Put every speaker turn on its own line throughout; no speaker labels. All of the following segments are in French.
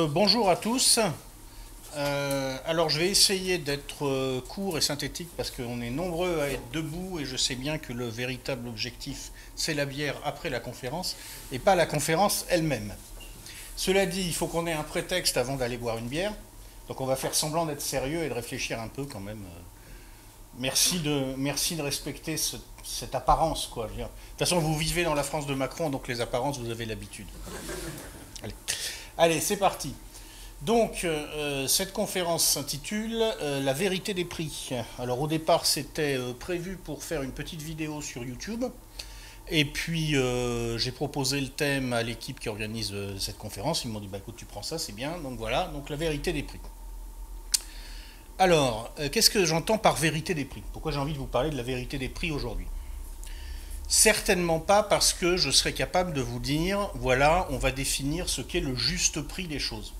Bonjour à tous. Alors je vais essayer d'être court et synthétique parce qu'on est nombreux à être debout et je sais bien que le véritable objectif c'est la bière après la conférence et pas la conférence elle-même. Cela dit, il faut qu'on ait un prétexte avant d'aller boire une bière, donc on va faire semblant d'être sérieux et de réfléchir un peu quand même. Merci de respecter cette apparence, quoi. De toute façon, vous vivez dans la France de Macron, donc les apparences, vous avez l'habitude. Allez, c'est parti. Donc, cette conférence s'intitule La vérité des prix. Alors, au départ, c'était prévu pour faire une petite vidéo sur YouTube. Et puis, j'ai proposé le thème à l'équipe qui organise cette conférence. Ils m'ont dit, bah écoute, tu prends ça, c'est bien. Donc voilà, donc la vérité des prix. Alors, qu'est-ce que j'entends par vérité des prix? Pourquoi j'ai envie de vous parler de la vérité des prix aujourd'hui? Certainement pas parce que je serais capable de vous dire, voilà, on va définir ce qu'est le juste prix des choses.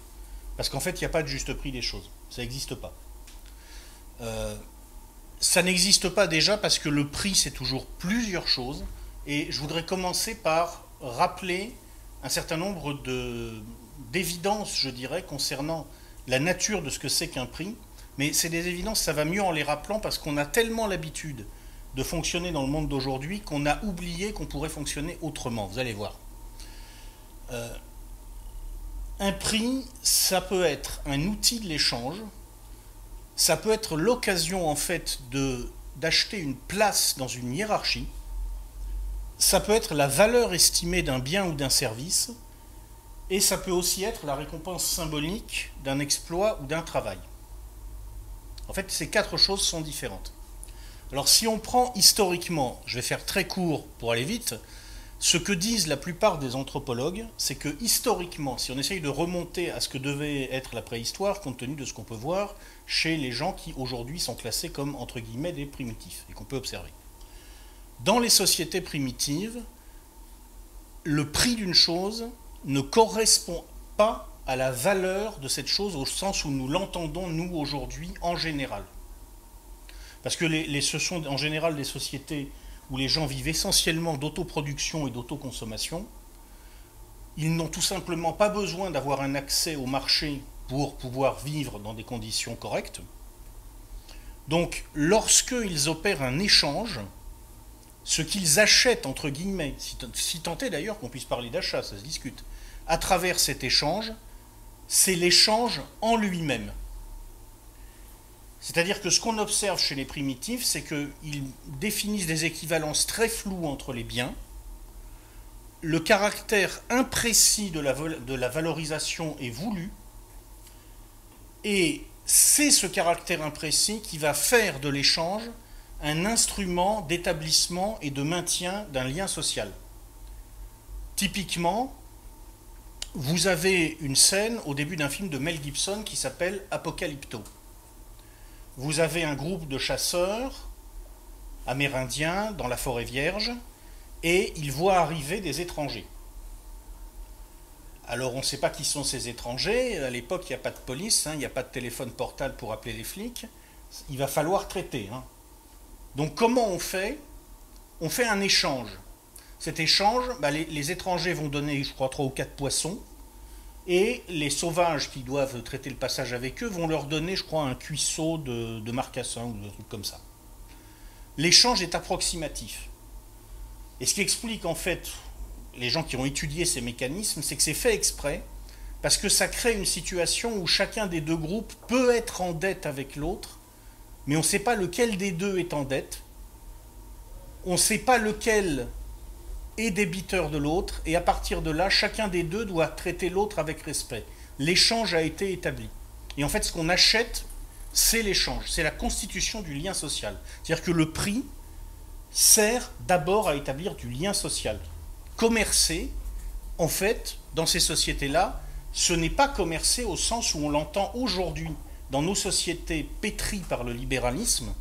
Parce qu'en fait, il n'y a pas de juste prix des choses. Ça n'existe pas. Ça n'existe pas déjà parce que le prix, c'est toujours plusieurs choses. Et je voudrais commencer par rappeler un certain nombre d'évidences, je dirais, concernant la nature de ce que c'est qu'un prix. Mais c'est des évidences, ça va mieux en les rappelant parce qu'on a tellement l'habitude de fonctionner dans le monde d'aujourd'hui qu'on a oublié qu'on pourrait fonctionner autrement. Vous allez voir. Un prix, ça peut être un outil de l'échange, ça peut être l'occasion en fait d'acheter une place dans une hiérarchie, ça peut être la valeur estimée d'un bien ou d'un service, et ça peut aussi être la récompense symbolique d'un exploit ou d'un travail. En fait, ces quatre choses sont différentes. Alors si on prend historiquement, je vais faire très court pour aller vite, ce que disent la plupart des anthropologues, c'est que historiquement, si on essaye de remonter à ce que devait être la préhistoire, compte tenu de ce qu'on peut voir chez les gens qui aujourd'hui sont classés comme, entre guillemets, des primitifs, et qu'on peut observer. Dans les sociétés primitives, le prix d'une chose ne correspond pas à la valeur de cette chose au sens où nous l'entendons, nous, aujourd'hui, en général. Parce que ce sont en général des sociétés où les gens vivent essentiellement d'autoproduction et d'autoconsommation. Ils n'ont tout simplement pas besoin d'avoir un accès au marché pour pouvoir vivre dans des conditions correctes. Donc, lorsqu'ils opèrent un échange, ce qu'ils achètent, entre guillemets, si tant est d'ailleurs qu'on puisse parler d'achat, ça se discute, à travers cet échange, c'est l'échange en lui-même. C'est-à-dire que ce qu'on observe chez les primitifs, c'est qu'ils définissent des équivalences très floues entre les biens, le caractère imprécis de la valorisation est voulu, et c'est ce caractère imprécis qui va faire de l'échange un instrument d'établissement et de maintien d'un lien social. Typiquement, vous avez une scène au début d'un film de Mel Gibson qui s'appelle Apocalypto. Vous avez un groupe de chasseurs amérindiens dans la forêt vierge et ils voient arriver des étrangers. Alors on ne sait pas qui sont ces étrangers, à l'époque il n'y a pas de police, il n'y a pas de téléphone portable pour appeler les flics, il va falloir traiter. Donc comment on fait? On fait un échange. Cet échange, les étrangers vont donner, je crois, 3 ou 4 poissons, et les sauvages qui doivent traiter le passage avec eux vont leur donner, je crois, un cuisseau de marcassin ou des trucs comme ça. L'échange est approximatif. Et ce qui explique, en fait, les gens qui ont étudié ces mécanismes, c'est que c'est fait exprès, parce que ça crée une situation où chacun des deux groupes peut être en dette avec l'autre, mais on ne sait pas lequel des deux est en dette, on ne sait pas lequel est débiteur de l'autre, et à partir de là, chacun des deux doit traiter l'autre avec respect. L'échange a été établi. Et en fait, ce qu'on achète, c'est l'échange, c'est la constitution du lien social. C'est-à-dire que le prix sert d'abord à établir du lien social. Commercer, en fait, dans ces sociétés-là, ce n'est pas commercer au sens où on l'entend aujourd'hui dans nos sociétés pétries par le libéralisme,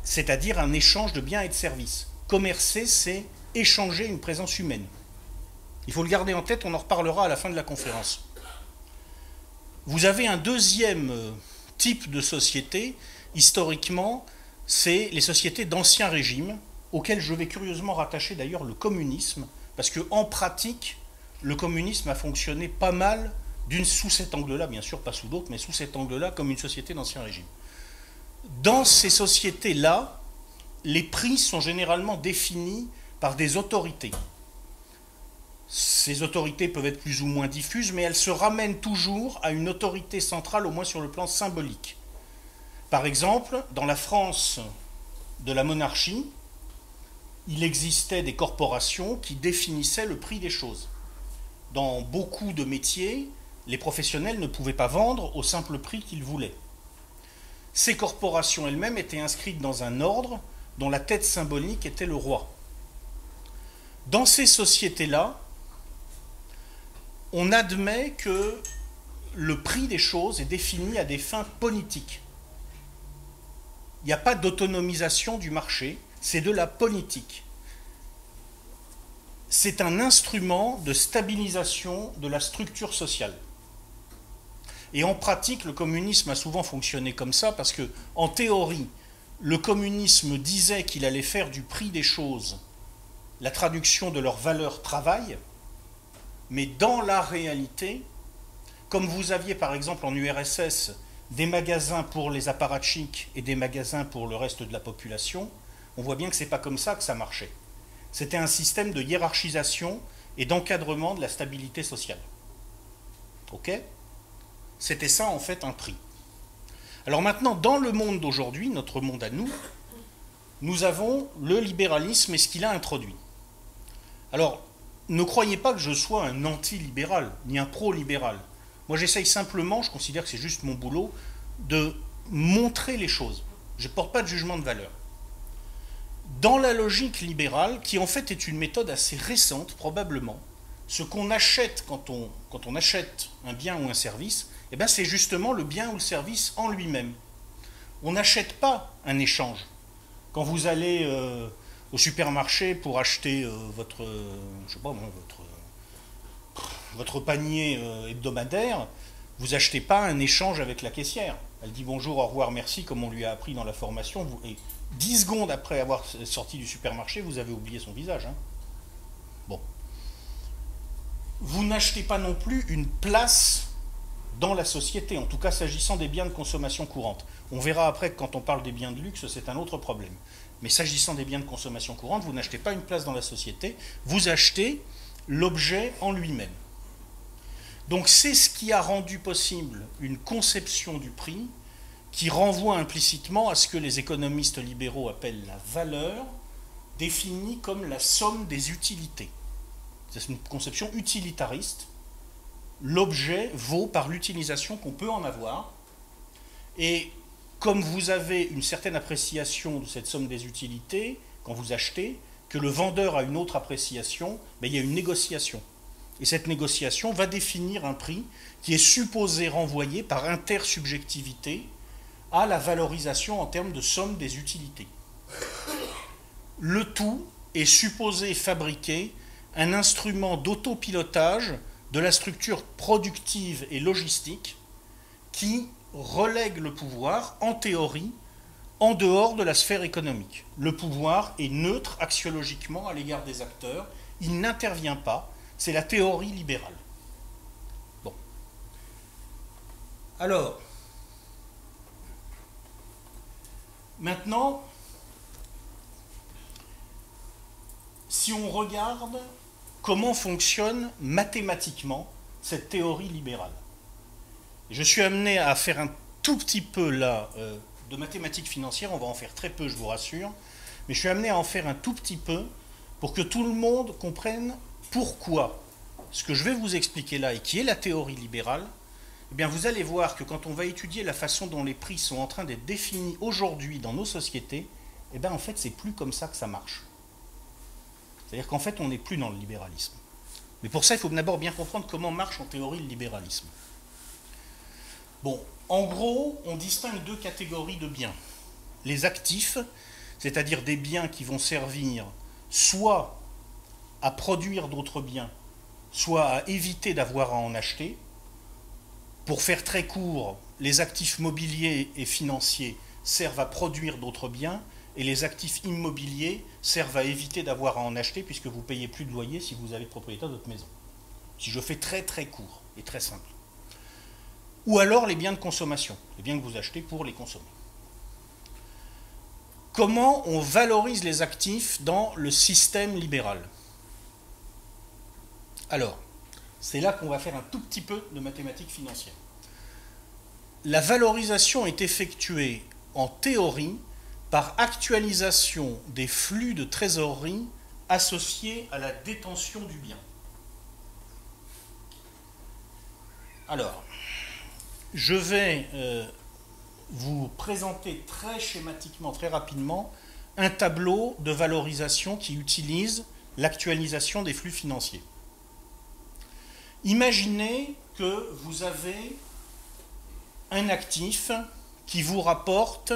c'est-à-dire un échange de biens et de services. Commercer, c'est échanger une présence humaine. Il faut le garder en tête, on en reparlera à la fin de la conférence. Vous avez un deuxième type de société, historiquement, c'est les sociétés d'ancien régime, auxquelles je vais curieusement rattacher d'ailleurs le communisme, parce qu'en pratique, le communisme a fonctionné pas mal sous cet angle-là, bien sûr pas sous d'autres, mais sous cet angle-là, comme une société d'Ancien Régime. Dans ces sociétés-là, les prix sont généralement définis par des autorités. Ces autorités peuvent être plus ou moins diffuses, mais elles se ramènent toujours à une autorité centrale, au moins sur le plan symbolique. Par exemple, dans la France de la monarchie, il existait des corporations qui définissaient le prix des choses. Dans beaucoup de métiers, les professionnels ne pouvaient pas vendre au simple prix qu'ils voulaient. Ces corporations elles-mêmes étaient inscrites dans un ordre dont la tête symbolique était le roi. Dans ces sociétés-là, on admet que le prix des choses est défini à des fins politiques. Il n'y a pas d'autonomisation du marché, c'est de la politique. C'est un instrument de stabilisation de la structure sociale. Et en pratique, le communisme a souvent fonctionné comme ça, parce que, en théorie, le communisme disait qu'il allait faire du prix des choses la traduction de leur valeur travail, mais dans la réalité, comme vous aviez par exemple en URSS des magasins pour les apparatchiks et des magasins pour le reste de la population, on voit bien que ce n'est pas comme ça que ça marchait. C'était un système de hiérarchisation et d'encadrement de la stabilité sociale. Ok ? C'était ça en fait un prix. Alors maintenant, dans le monde d'aujourd'hui, notre monde à nous, nous avons le libéralisme et ce qu'il a introduit. Alors, ne croyez pas que je sois un anti-libéral, ni un pro-libéral. Moi, j'essaye simplement, je considère que c'est juste mon boulot, de montrer les choses. Je ne porte pas de jugement de valeur. Dans la logique libérale, qui en fait est une méthode assez récente, probablement, ce qu'on achète quand on achète un bien ou un service, eh ben c'est justement le bien ou le service en lui-même. On n'achète pas un échange. Quand vous allez au supermarché pour acheter votre panier hebdomadaire, vous n'achetez pas un échange avec la caissière. Elle dit bonjour, au revoir, merci, comme on lui a appris dans la formation. Et 10 secondes après avoir sorti du supermarché, vous avez oublié son visage. Hein. Bon. Vous n'achetez pas non plus une place dans la société, en tout cas s'agissant des biens de consommation courante. On verra après que quand on parle des biens de luxe, c'est un autre problème. Mais s'agissant des biens de consommation courante, vous n'achetez pas une place dans la société, vous achetez l'objet en lui-même. Donc c'est ce qui a rendu possible une conception du prix qui renvoie implicitement à ce que les économistes libéraux appellent la valeur, définie comme la somme des utilités. C'est une conception utilitariste. L'objet vaut par l'utilisation qu'on peut en avoir. Et comme vous avez une certaine appréciation de cette somme des utilités, quand vous achetez, que le vendeur a une autre appréciation, il y a une négociation. Et cette négociation va définir un prix qui est supposé renvoyer par intersubjectivité à la valorisation en termes de somme des utilités. Le tout est supposé fabriquer un instrument d'autopilotage de la structure productive et logistique qui relègue le pouvoir, en théorie, en dehors de la sphère économique. Le pouvoir est neutre axiologiquement à l'égard des acteurs, il n'intervient pas, c'est la théorie libérale. Bon. Alors, maintenant, si on regarde comment fonctionne mathématiquement cette théorie libérale. Je suis amené à faire un tout petit peu là de mathématiques financières, on va en faire très peu, je vous rassure, mais je suis amené à en faire un tout petit peu pour que tout le monde comprenne pourquoi ce que je vais vous expliquer là et qui est la théorie libérale, eh bien vous allez voir que quand on va étudier la façon dont les prix sont en train d'être définis aujourd'hui dans nos sociétés, eh bien en fait c'est plus comme ça que ça marche. C'est-à-dire qu'en fait on n'est plus dans le libéralisme. Mais pour ça il faut d'abord bien comprendre comment marche en théorie le libéralisme. Bon, en gros, on distingue deux catégories de biens. Les actifs, c'est-à-dire des biens qui vont servir soit à produire d'autres biens, soit à éviter d'avoir à en acheter. Pour faire très court, les actifs mobiliers et financiers servent à produire d'autres biens, et les actifs immobiliers servent à éviter d'avoir à en acheter, puisque vous ne payez plus de loyer si vous avez propriétaire de votre maison. si je fais très très court et très simple. Ou alors les biens de consommation, les biens que vous achetez pour les consommer. Comment on valorise les actifs dans le système libéral? Alors, c'est là qu'on va faire un tout petit peu de mathématiques financières. La valorisation est effectuée en théorie par actualisation des flux de trésorerie associés à la détention du bien. Alors, je vais vous présenter très schématiquement, très rapidement, un tableau de valorisation qui utilise l'actualisation des flux financiers. Imaginez que vous avez un actif qui vous rapporte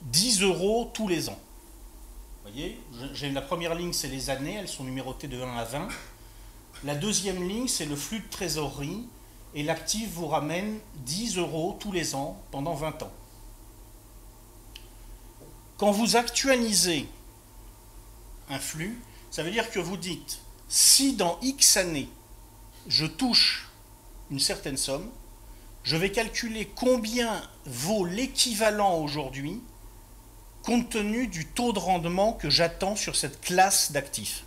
10 € tous les ans. Vous voyez, la première ligne, c'est les années, elles sont numérotées de 1 à 20. La deuxième ligne, c'est le flux de trésorerie, et l'actif vous ramène 10 € tous les ans pendant 20 ans. Quand vous actualisez un flux, ça veut dire que vous dites, si dans X années, je touche une certaine somme, je vais calculer combien vaut l'équivalent aujourd'hui compte tenu du taux de rendement que j'attends sur cette classe d'actifs.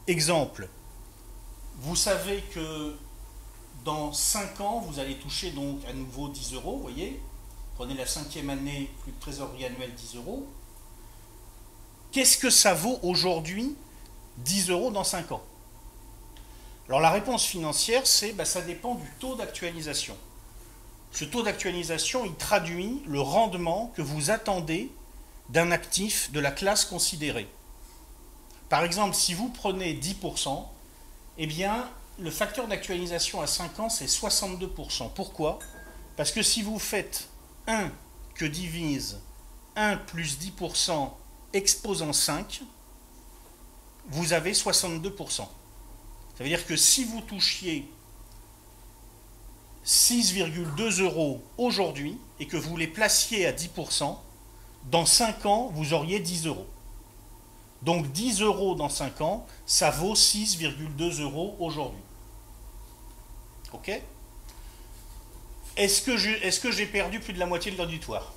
Exemple, vous savez que dans 5 ans, vous allez toucher donc à nouveau 10 €, vous voyez, prenez la 5e année, flux de trésorerie annuel 10 €. Qu'est-ce que ça vaut aujourd'hui 10 € dans 5 ans? Alors la réponse financière, c'est ça dépend du taux d'actualisation. Ce taux d'actualisation, il traduit le rendement que vous attendez d'un actif de la classe considérée. Par exemple, si vous prenez 10%, eh bien, le facteur d'actualisation à 5 ans, c'est 62%. Pourquoi? Parce que si vous faites 1 que divise 1 plus 10% exposant 5, vous avez 62%. Ça veut dire que si vous touchiez 6,2 € aujourd'hui et que vous les placiez à 10%, dans 5 ans, vous auriez 10 €. Donc 10 € dans 5 ans, ça vaut 6,2 € aujourd'hui. Ok? Est-ce que j'ai perdu plus de la moitié de l'auditoire?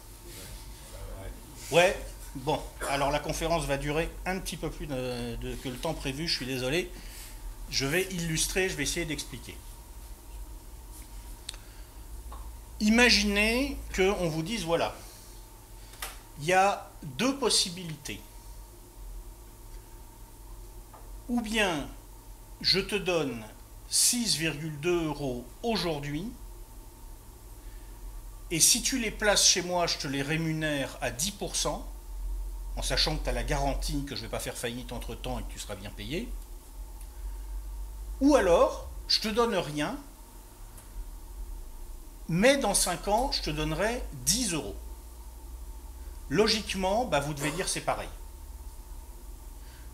Ouais. Bon, alors la conférence va durer un petit peu plus que le temps prévu, je suis désolé. Je vais illustrer, je vais essayer d'expliquer. Imaginez qu'on vous dise, voilà, il y a 2 possibilités. Ou bien, je te donne 6,2 € aujourd'hui, et si tu les places chez moi, je te les rémunère à 10%, en sachant que tu as la garantie que je ne vais pas faire faillite entre-temps et que tu seras bien payé. Ou alors, je te donne rien, mais dans 5 ans, je te donnerai 10 €. Logiquement, vous devez dire c'est pareil.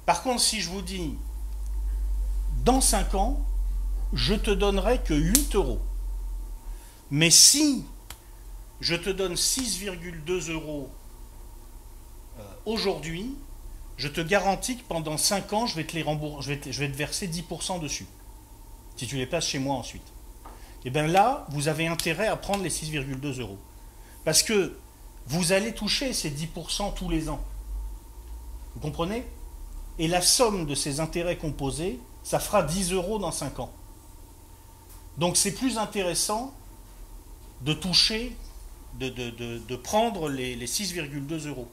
Par contre, si je vous dis, dans 5 ans, je te donnerai que 8 €. Mais si je te donne 6,2 € aujourd'hui, je te garantis que pendant 5 ans, je vais te verser 10% dessus. Si tu les places chez moi ensuite. Et bien là, vous avez intérêt à prendre les 6,2 €. Parce que vous allez toucher ces 10% tous les ans. Vous comprenez? Et la somme de ces intérêts composés, ça fera 10 € dans 5 ans. Donc c'est plus intéressant de toucher, de prendre les 6,2 €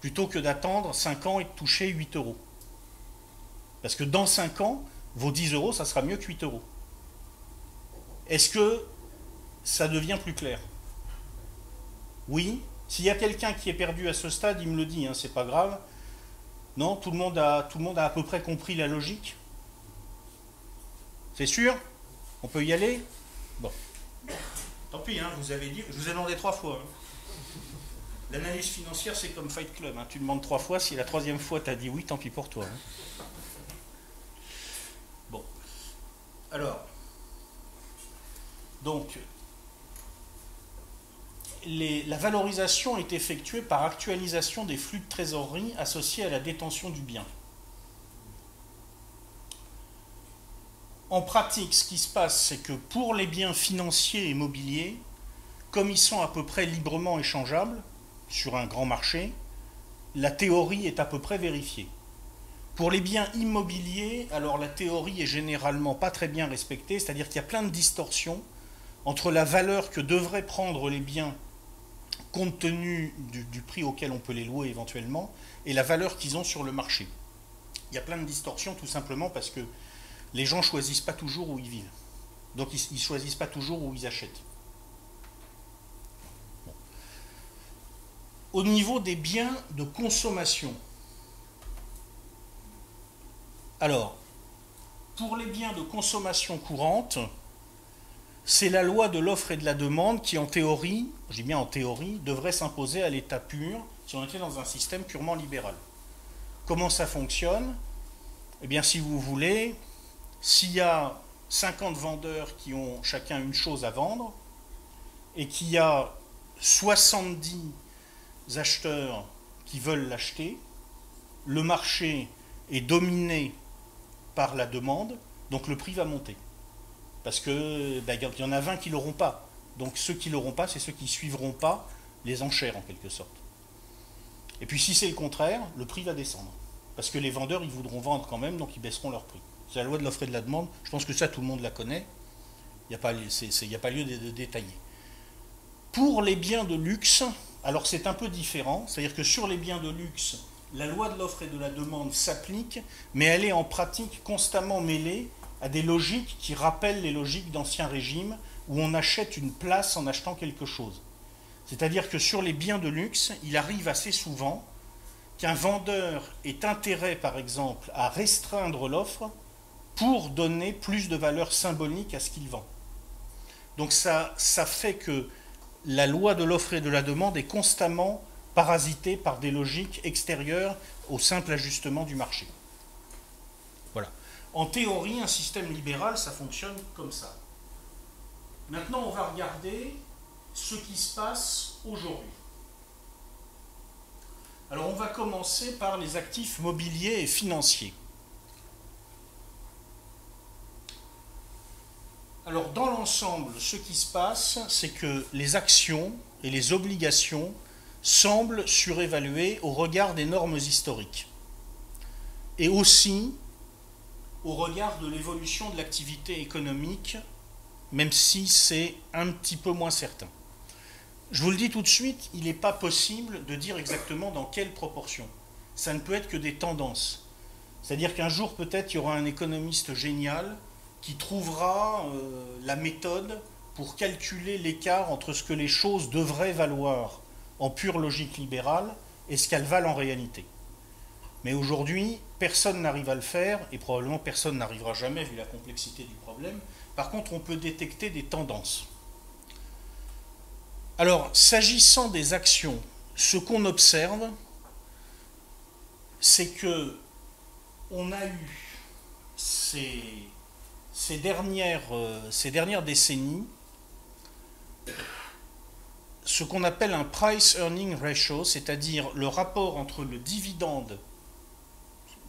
plutôt que d'attendre 5 ans et de toucher 8 €. Parce que dans 5 ans, vos 10 €, ça sera mieux que 8 €. Est-ce que ça devient plus clair? Oui. S'il y a quelqu'un qui est perdu à ce stade, il me le dit, c'est pas grave. Non, tout le monde a à peu près compris la logique? C'est sûr? On peut y aller? Bon. Tant pis, vous avez dit, je vous ai demandé 3 fois. L'analyse financière, c'est comme Fight Club. Tu demandes 3 fois, si la 3e fois tu as dit oui, tant pis pour toi. Bon. Alors, donc, la valorisation est effectuée par actualisation des flux de trésorerie associés à la détention du bien. En pratique, ce qui se passe, c'est que pour les biens financiers et mobiliers, comme ils sont à peu près librement échangeables sur un grand marché, la théorie est à peu près vérifiée. Pour les biens immobiliers, alors la théorie est généralement pas très bien respectée, c'est-à-dire qu'il y a plein de distorsions entre la valeur que devraient prendre les biens compte tenu du prix auquel on peut les louer éventuellement et la valeur qu'ils ont sur le marché. Il y a plein de distorsions tout simplement parce que les gens ne choisissent pas toujours où ils vivent. Donc ils ne choisissent pas toujours où ils achètent. Bon. Au niveau des biens de consommation, alors, pour les biens de consommation courante, c'est la loi de l'offre et de la demande qui, en théorie, je dis bien en théorie, devrait s'imposer à l'état pur si on était dans un système purement libéral. Comment ça fonctionne? Eh bien, si vous voulez, s'il y a 50 vendeurs qui ont chacun une chose à vendre et qu'il y a 70 acheteurs qui veulent l'acheter, le marché est dominé par la demande, donc le prix va monter. Parce que il y en a 20 qui ne l'auront pas. Donc ceux qui ne l'auront pas, c'est ceux qui ne suivront pas les enchères en quelque sorte. Et puis si c'est le contraire, le prix va descendre. Parce que les vendeurs, ils voudront vendre quand même, donc ils baisseront leur prix. C'est la loi de l'offre et de la demande. Je pense que ça, tout le monde la connaît. Il n'y a pas lieu de détailler. Pour les biens de luxe, alors c'est un peu différent. C'est-à-dire que sur les biens de luxe, la loi de l'offre et de la demande s'applique, mais elle est en pratique constamment mêlée à des logiques qui rappellent les logiques d'ancien régime où on achète une place en achetant quelque chose. C'est-à-dire que sur les biens de luxe, il arrive assez souvent qu'un vendeur ait intérêt, par exemple, à restreindre l'offre pour donner plus de valeur symbolique à ce qu'il vend. Donc ça fait que la loi de l'offre et de la demande est constamment parasitée par des logiques extérieures au simple ajustement du marché. Voilà. En théorie, un système libéral, ça fonctionne comme ça. Maintenant, on va regarder ce qui se passe aujourd'hui. Alors, on va commencer par les actifs mobiliers et financiers. Alors, dans l'ensemble, ce qui se passe, c'est que les actions et les obligations semblent surévaluées au regard des normes historiques. Et aussi au regard de l'évolution de l'activité économique, même si c'est un petit peu moins certain. Je vous le dis tout de suite, il n'est pas possible de dire exactement dans quelle proportion. Ça ne peut être que des tendances. C'est-à-dire qu'un jour, peut-être, il y aura un économiste génial qui trouvera la méthode pour calculer l'écart entre ce que les choses devraient valoir en pure logique libérale et ce qu'elles valent en réalité. Mais aujourd'hui, personne n'arrive à le faire, et probablement personne n'arrivera jamais vu la complexité du problème. Par contre, on peut détecter des tendances. Alors, s'agissant des actions, ce qu'on observe, c'est que on a eu ces dernières décennies ce qu'on appelle un price-earning ratio, c'est-à-dire le rapport entre le dividende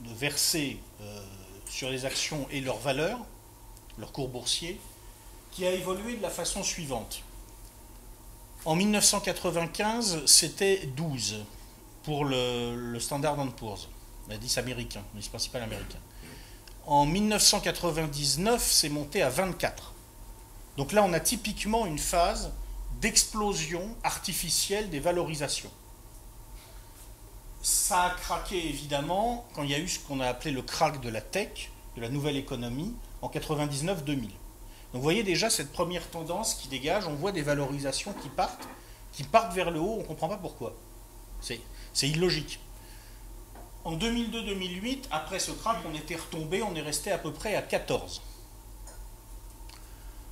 versé sur les actions et leur valeur, leur cours boursier, qui a évolué de la façon suivante. En 1995, c'était 12 pour le Standard & Poor's, l'indice américain, l'indice principal américain. En 1999, c'est monté à 24. Donc là, on a typiquement une phase d'explosion artificielle des valorisations. Ça a craqué évidemment quand il y a eu ce qu'on a appelé le crack de la tech, de la nouvelle économie, en 99-2000. Donc vous voyez déjà cette première tendance qui dégage, on voit des valorisations qui partent vers le haut, on ne comprend pas pourquoi. C'est illogique. En 2002-2008, après ce crack, on était retombé, on est resté à peu près à 14.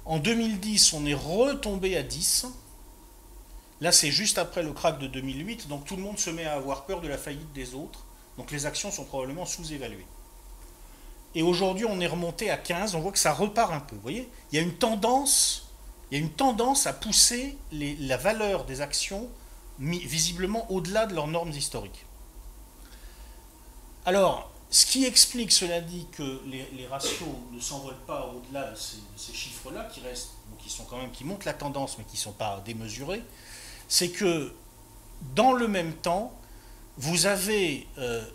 En 2010, on est retombé à 10. Là, c'est juste après le crack de 2008, donc tout le monde se met à avoir peur de la faillite des autres. Donc les actions sont probablement sous-évaluées. Et aujourd'hui, on est remonté à 15, on voit que ça repart un peu. Vous voyez, il y a une tendance à pousser la valeur des actions visiblement au-delà de leurs normes historiques. Alors, Ce qui explique, cela dit, que les ratios ne s'envolent pas au-delà de ces chiffres-là, qui restent, qui sont quand même, qui montrent la tendance, mais qui ne sont pas démesurés, c'est que dans le même temps, vous avez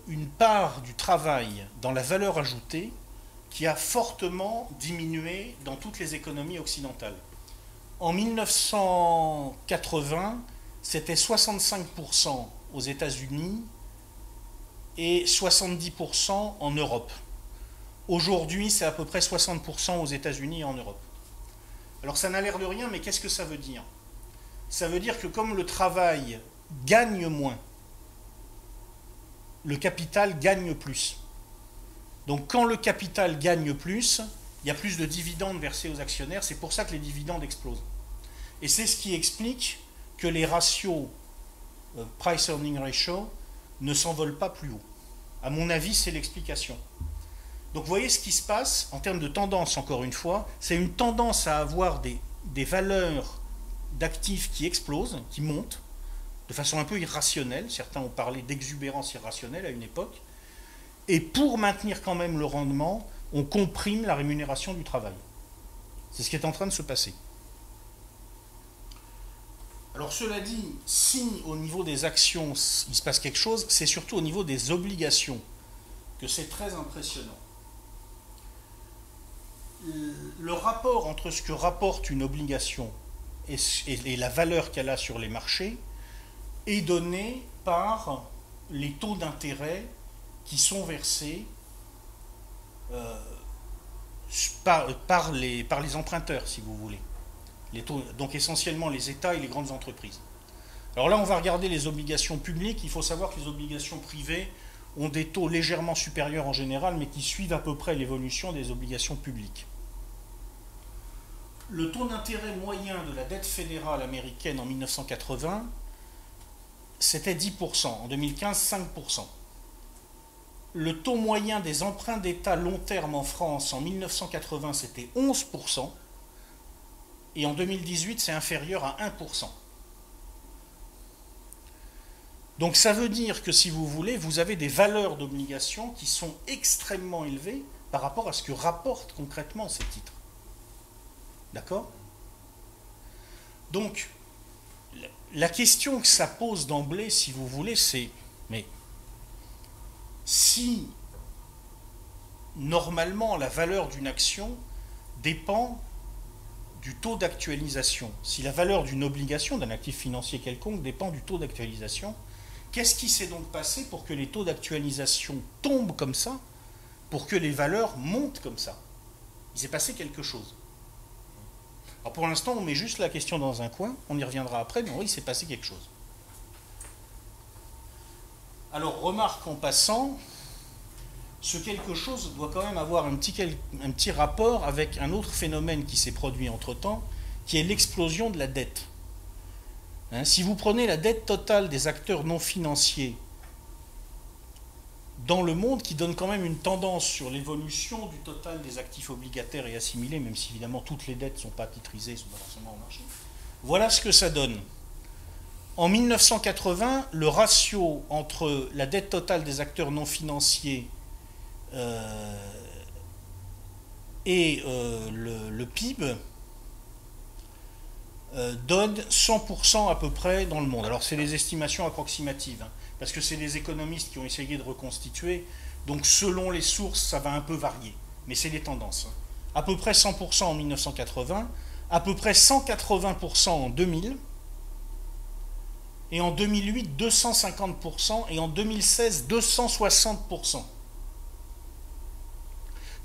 une part du travail dans la valeur ajoutée qui a fortement diminué dans toutes les économies occidentales. En 1980, c'était 65% aux États-Unis et 70% en Europe. Aujourd'hui, c'est à peu près 60% aux États-Unis et en Europe. Alors ça n'a l'air de rien, mais qu'est-ce que ça veut dire? Ça veut dire que comme le travail gagne moins, le capital gagne plus. Donc quand le capital gagne plus, il y a plus de dividendes versés aux actionnaires, c'est pour ça que les dividendes explosent. Et c'est ce qui explique que les ratios price-earning ratio ne s'envolent pas plus haut. À mon avis, c'est l'explication. Donc vous voyez ce qui se passe en termes de tendance, encore une fois, c'est une tendance à avoir des valeurs d'actifs qui explosent, qui montent, de façon un peu irrationnelle. Certains ont parlé d'exubérance irrationnelle à une époque. Et pour maintenir quand même le rendement, on comprime la rémunération du travail. C'est ce qui est en train de se passer. Alors cela dit, si au niveau des actions il se passe quelque chose, c'est surtout au niveau des obligations que c'est très impressionnant. Le rapport entre ce que rapporte une obligation et la valeur qu'elle a sur les marchés est donné par les taux d'intérêt qui sont versés par les emprunteurs, si vous voulez. Donc essentiellement les États et les grandes entreprises. Alors là, on va regarder les obligations publiques. Il faut savoir que les obligations privées ont des taux légèrement supérieurs en général, mais qui suivent à peu près l'évolution des obligations publiques. Le taux d'intérêt moyen de la dette fédérale américaine en 1980, c'était 10%. En 2015, 5%. Le taux moyen des emprunts d'État long terme en France en 1980, c'était 11%. Et en 2018, c'est inférieur à 1%. Donc ça veut dire que, si vous voulez, vous avez des valeurs d'obligations qui sont extrêmement élevées par rapport à ce que rapportent concrètement ces titres. D'accord? Donc, la question que ça pose d'emblée, si vous voulez, c'est, mais si normalement la valeur d'une action dépend du taux d'actualisation, si la valeur d'une obligation, d'un actif financier quelconque dépend du taux d'actualisation, qu'est-ce qui s'est donc passé pour que les taux d'actualisation tombent comme ça, pour que les valeurs montent comme ça? Il s'est passé quelque chose. Alors pour l'instant, on met juste la question dans un coin, on y reviendra après, mais oui, il s'est passé quelque chose. Alors remarque en passant, ce quelque chose doit quand même avoir un petit rapport avec un autre phénomène qui s'est produit entre-temps, qui est l'explosion de la dette. Si vous prenez la dette totale des acteurs non financiers dans le monde, qui donne quand même une tendance sur l'évolution du total des actifs obligataires et assimilés, même si évidemment toutes les dettes ne sont pas titrisées, ne sont pas forcément en marché, voilà ce que ça donne. En 1980, le ratio entre la dette totale des acteurs non financiers et le PIB donne 100% à peu près dans le monde. Alors c'est des estimations approximatives, parce que c'est des économistes qui ont essayé de reconstituer, donc selon les sources ça va un peu varier, mais c'est les tendances. À peu près 100% en 1980, à peu près 180% en 2000, et en 2008 250%, et en 2016 260%.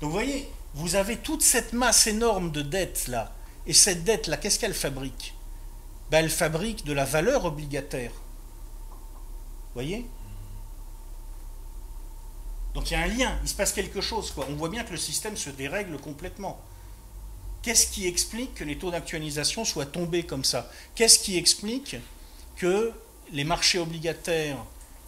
Donc vous voyez, vous avez toute cette masse énorme de dettes là, et cette dette là, qu'est-ce qu'elle fabrique? Elle fabrique de la valeur obligataire. Vous voyez? Donc il y a un lien, il se passe quelque chose, quoi. On voit bien que le système se dérègle complètement. Qu'est-ce qui explique que les taux d'actualisation soient tombés comme ça? Qu'est-ce qui explique que les marchés obligataires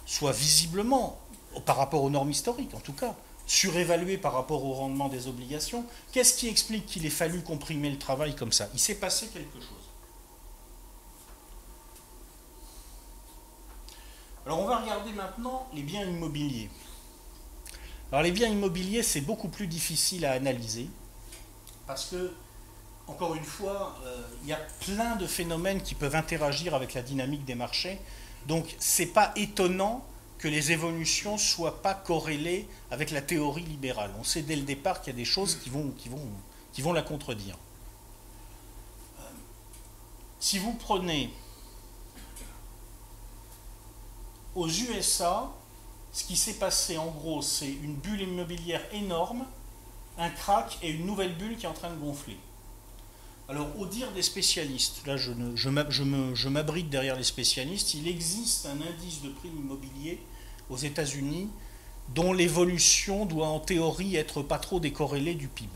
soient visiblement, par rapport aux normes historiques en tout cas, surévalués par rapport au rendement des obligations? Qu'est-ce qui explique qu'il ait fallu comprimer le travail comme ça? Il s'est passé quelque chose. Alors on va regarder maintenant les biens immobiliers. Alors les biens immobiliers, c'est beaucoup plus difficile à analyser parce que, encore une fois, il y a plein de phénomènes qui peuvent interagir avec la dynamique des marchés. Donc c'est pas étonnant que les évolutions ne soient pas corrélées avec la théorie libérale. On sait dès le départ qu'il y a des choses qui vont la contredire. Si vous prenez aux USA, ce qui s'est passé en gros, c'est une bulle immobilière énorme, un crack et une nouvelle bulle qui est en train de gonfler. Alors, au dire des spécialistes, là je m'abrite derrière les spécialistes, il existe un indice de prix immobilier aux États-Unis dont l'évolution doit en théorie être pas trop décorrélée du PIB.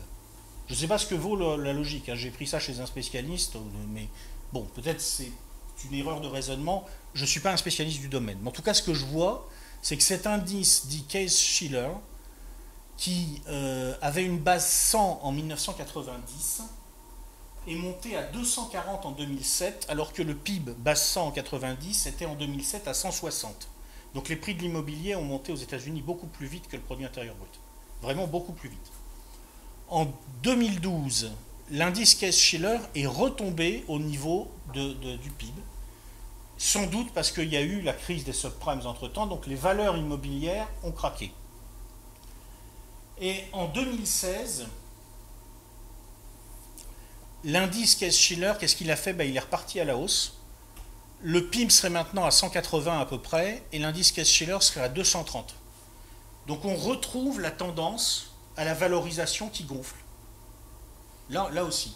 Je ne sais pas ce que vaut la logique, hein. J'ai pris ça chez un spécialiste, mais bon, peut-être c'est une erreur de raisonnement, je ne suis pas un spécialiste du domaine. Mais en tout cas, ce que je vois, c'est que cet indice dit Case-Shiller, qui avait une base 100 en 1990, est monté à 240 en 2007, alors que le PIB base 100 en 90 était en 2007 à 160. Donc les prix de l'immobilier ont monté aux États-Unis beaucoup plus vite que le produit intérieur brut. Vraiment beaucoup plus vite. En 2012, l'indice Case-Shiller est retombé au niveau du PIB, sans doute parce qu'il y a eu la crise des subprimes entre-temps, donc les valeurs immobilières ont craqué. Et en 2016, l'indice Case-Shiller, qu'est-ce qu'il a fait? Il est reparti à la hausse. Le PIB serait maintenant à 180 à peu près, et l'indice Case-Shiller serait à 230. Donc on retrouve la tendance à la valorisation qui gonfle. Là aussi.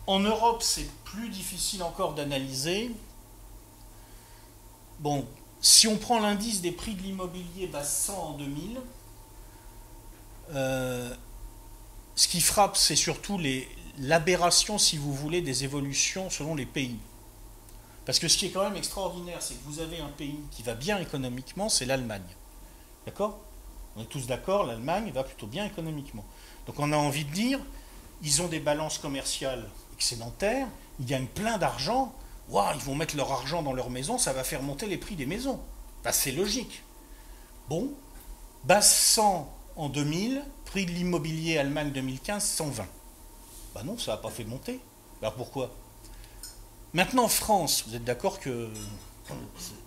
En Europe, c'est plus difficile encore d'analyser. Bon, si on prend l'indice des prix de l'immobilier base 100 en 2000, ce qui frappe, c'est surtout l'aberration, si vous voulez, des évolutions selon les pays. Parce que ce qui est quand même extraordinaire, c'est que vous avez un pays qui va bien économiquement, c'est l'Allemagne. D'accord? On est tous d'accord, l'Allemagne va plutôt bien économiquement. Donc on a envie de dire, ils ont des balances commerciales excédentaires, ils gagnent plein d'argent, waouh, ils vont mettre leur argent dans leur maison, ça va faire monter les prix des maisons. C'est logique. Bon, base 100 en 2000, prix de l'immobilier Allemagne 2015, 120. Non, ça n'a pas fait monter. Alors pourquoi? Maintenant, France, vous êtes d'accord que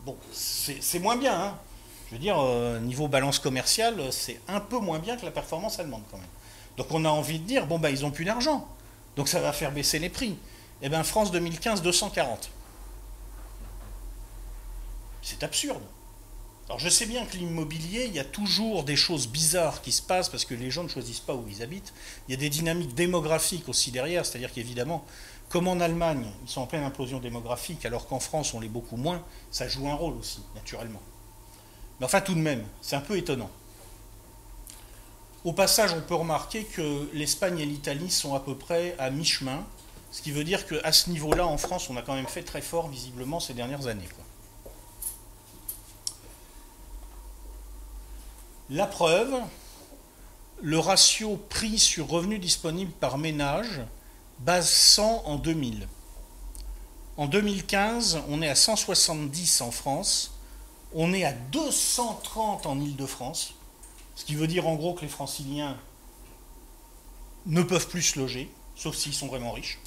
bon, c'est moins bien, hein. Je veux dire, niveau balance commerciale, c'est un peu moins bien que la performance allemande quand même. Donc on a envie de dire, ils n'ont plus d'argent. Donc ça va faire baisser les prix. Eh bien, France 2015, 240. C'est absurde. Alors je sais bien que l'immobilier, il y a toujours des choses bizarres qui se passent parce que les gens ne choisissent pas où ils habitent. Il y a des dynamiques démographiques aussi derrière, c'est-à-dire qu'évidemment, comme en Allemagne, ils sont en pleine implosion démographique, alors qu'en France, on l'est beaucoup moins, ça joue un rôle aussi, naturellement. Mais enfin, tout de même, c'est un peu étonnant. Au passage, on peut remarquer que l'Espagne et l'Italie sont à peu près à mi-chemin, ce qui veut dire qu'à ce niveau-là, en France, on a quand même fait très fort, visiblement, ces dernières années, quoi. La preuve, le ratio prix sur revenu disponible par ménage, base 100 en 2000. En 2015, on est à 170 en France, on est à 230 en Île-de-France, ce qui veut dire en gros que les franciliens ne peuvent plus se loger, sauf s'ils sont vraiment riches.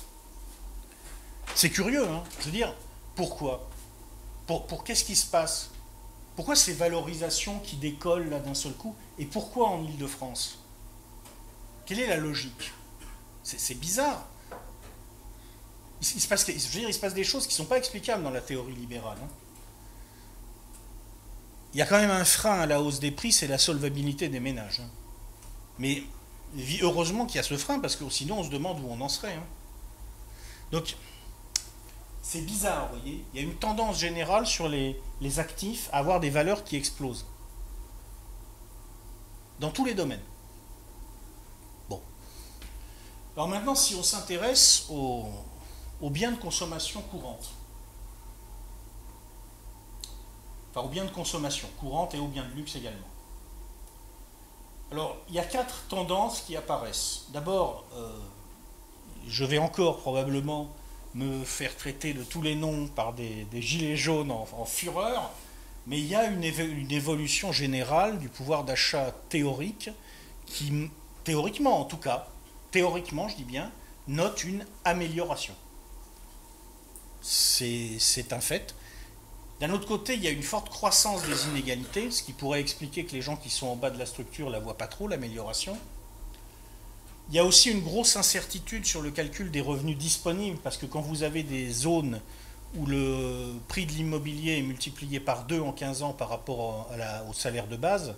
C'est curieux, hein. Je veux dire, pourquoi? Pour qu'est-ce qui se passe? Pourquoi ces valorisations qui décollent là d'un seul coup? Et pourquoi en Île-de-France? Quelle est la logique? C'est bizarre. Il se passe des choses qui ne sont pas explicables dans la théorie libérale, hein. Il y a quand même un frein à la hausse des prix, c'est la solvabilité des ménages, hein. Mais heureusement qu'il y a ce frein, parce que sinon on se demande où on en serait, hein. Donc, c'est bizarre, vous voyez. Il y a une tendance générale sur les actifs à avoir des valeurs qui explosent. Dans tous les domaines. Bon. Alors maintenant, si on s'intéresse aux biens de consommation courante. Enfin, aux biens de consommation courante et aux biens de luxe également. Alors, il y a 4 tendances qui apparaissent. D'abord, je vais encore probablement me faire traiter de tous les noms par des gilets jaunes en fureur, Mais il y a une évolution générale du pouvoir d'achat théorique qui, théoriquement en tout cas, théoriquement je dis bien, note une amélioration. C'est un fait. D'un autre côté, il y a une forte croissance des inégalités, ce qui pourrait expliquer que les gens qui sont en bas de la structure ne la voient pas trop, l'amélioration. Il y a aussi une grosse incertitude sur le calcul des revenus disponibles, parce que quand vous avez des zones où le prix de l'immobilier est multiplié par 2 en 15 ans par rapport au salaire de base,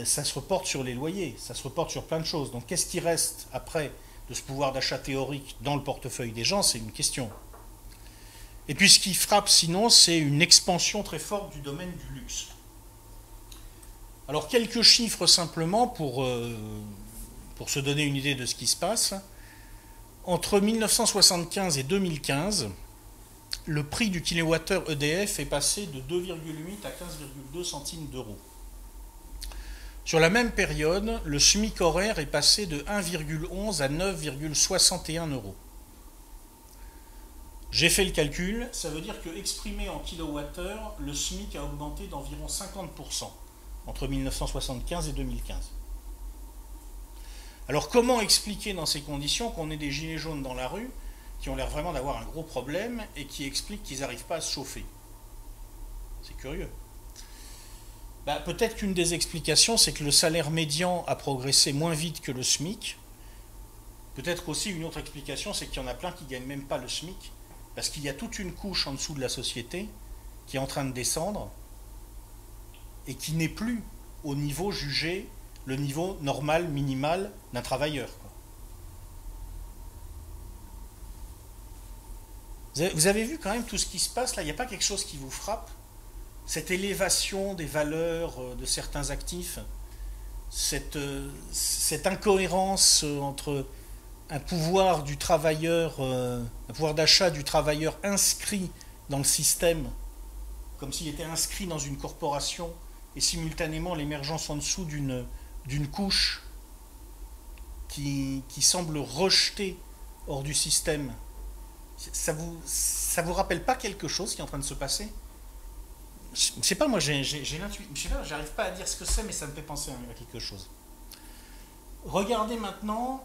ça se reporte sur les loyers, ça se reporte sur plein de choses. Donc qu'est-ce qui reste après de ce pouvoir d'achat théorique dans le portefeuille des gens, c'est une question. Et puis ce qui frappe sinon, c'est une expansion très forte du domaine du luxe. Alors quelques chiffres simplement pour se donner une idée de ce qui se passe. Entre 1975 et 2015, le prix du kilowattheure EDF est passé de 2,8 à 15,2 centimes d'euros. Sur la même période, le SMIC horaire est passé de 1,11 à 9,61 euros. J'ai fait le calcul, ça veut dire que exprimé en kilowattheure, le SMIC a augmenté d'environ 50% entre 1975 et 2015. Alors comment expliquer dans ces conditions qu'on ait des gilets jaunes dans la rue qui ont l'air vraiment d'avoir un gros problème et qui expliquent qu'ils n'arrivent pas à se chauffer? C'est curieux. Peut-être qu'une des explications, c'est que le salaire médian a progressé moins vite que le SMIC. Peut-être aussi une autre explication, c'est qu'il y en a plein qui ne gagnent même pas le SMIC, parce qu'il y a toute une couche en dessous de la société qui est en train de descendre et qui n'est plus au niveau jugé, le niveau normal, minimal d'un travailleur. Vous avez vu quand même tout ce qui se passe là, il n'y a pas quelque chose qui vous frappe? Cette élévation des valeurs de certains actifs, cette incohérence entre un pouvoir du travailleur, un pouvoir d'achat du travailleur inscrit dans le système, comme s'il était inscrit dans une corporation, et simultanément l'émergence en dessous d'une couche qui semble rejetée hors du système. Ça vous rappelle pas quelque chose qui est en train de se passer? Je sais pas, moi j'ai l'intuition, je sais pas, j'arrive pas à dire ce que c'est, mais ça me fait penser à quelque chose. Regardez maintenant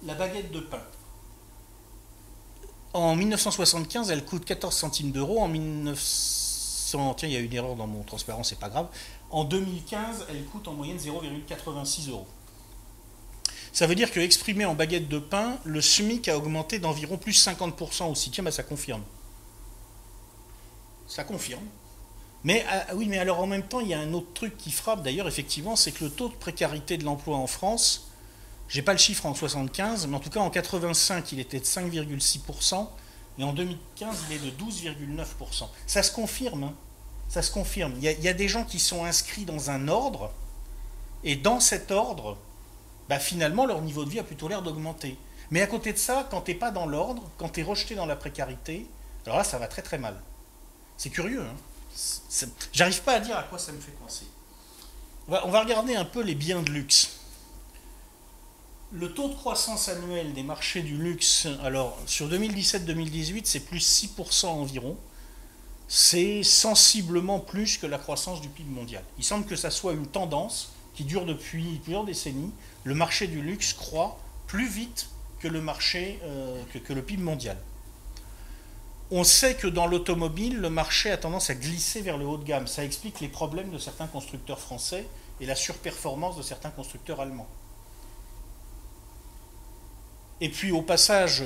la baguette de pain. En 1975, elle coûte 14 centimes d'euros. En 1900, tiens, il y a eu une erreur dans mon transparent, c'est pas grave. En 2015, elle coûte en moyenne 0,86 euros. Ça veut dire que exprimé en baguette de pain, le SMIC a augmenté d'environ plus 50% aussi. Tiens, ça confirme. Ça confirme. Mais oui, mais alors en même temps, il y a un autre truc qui frappe d'ailleurs, effectivement, c'est que le taux de précarité de l'emploi en France, j'ai pas le chiffre en 75, mais en tout cas en 85, il était de 5,6%, et en 2015, il est de 12,9%. Ça se confirme, hein. Ça se confirme. Il y a des gens qui sont inscrits dans un ordre, et dans cet ordre, finalement, leur niveau de vie a plutôt l'air d'augmenter. Mais à côté de ça, quand tu n'es pas dans l'ordre, quand tu es rejeté dans la précarité, alors là, ça va très très mal. C'est curieux, hein. J'arrive pas à dire à quoi ça me fait penser. On va regarder un peu les biens de luxe. Le taux de croissance annuel des marchés du luxe, alors sur 2017-2018, c'est plus 6% environ. C'est sensiblement plus que la croissance du PIB mondial. Il semble que ça soit une tendance qui dure depuis plusieurs décennies. Le marché du luxe croît plus vite que le marché, que le PIB mondial. On sait que dans l'automobile, le marché a tendance à glisser vers le haut de gamme. Ça explique les problèmes de certains constructeurs français et la surperformance de certains constructeurs allemands. Et puis au passage,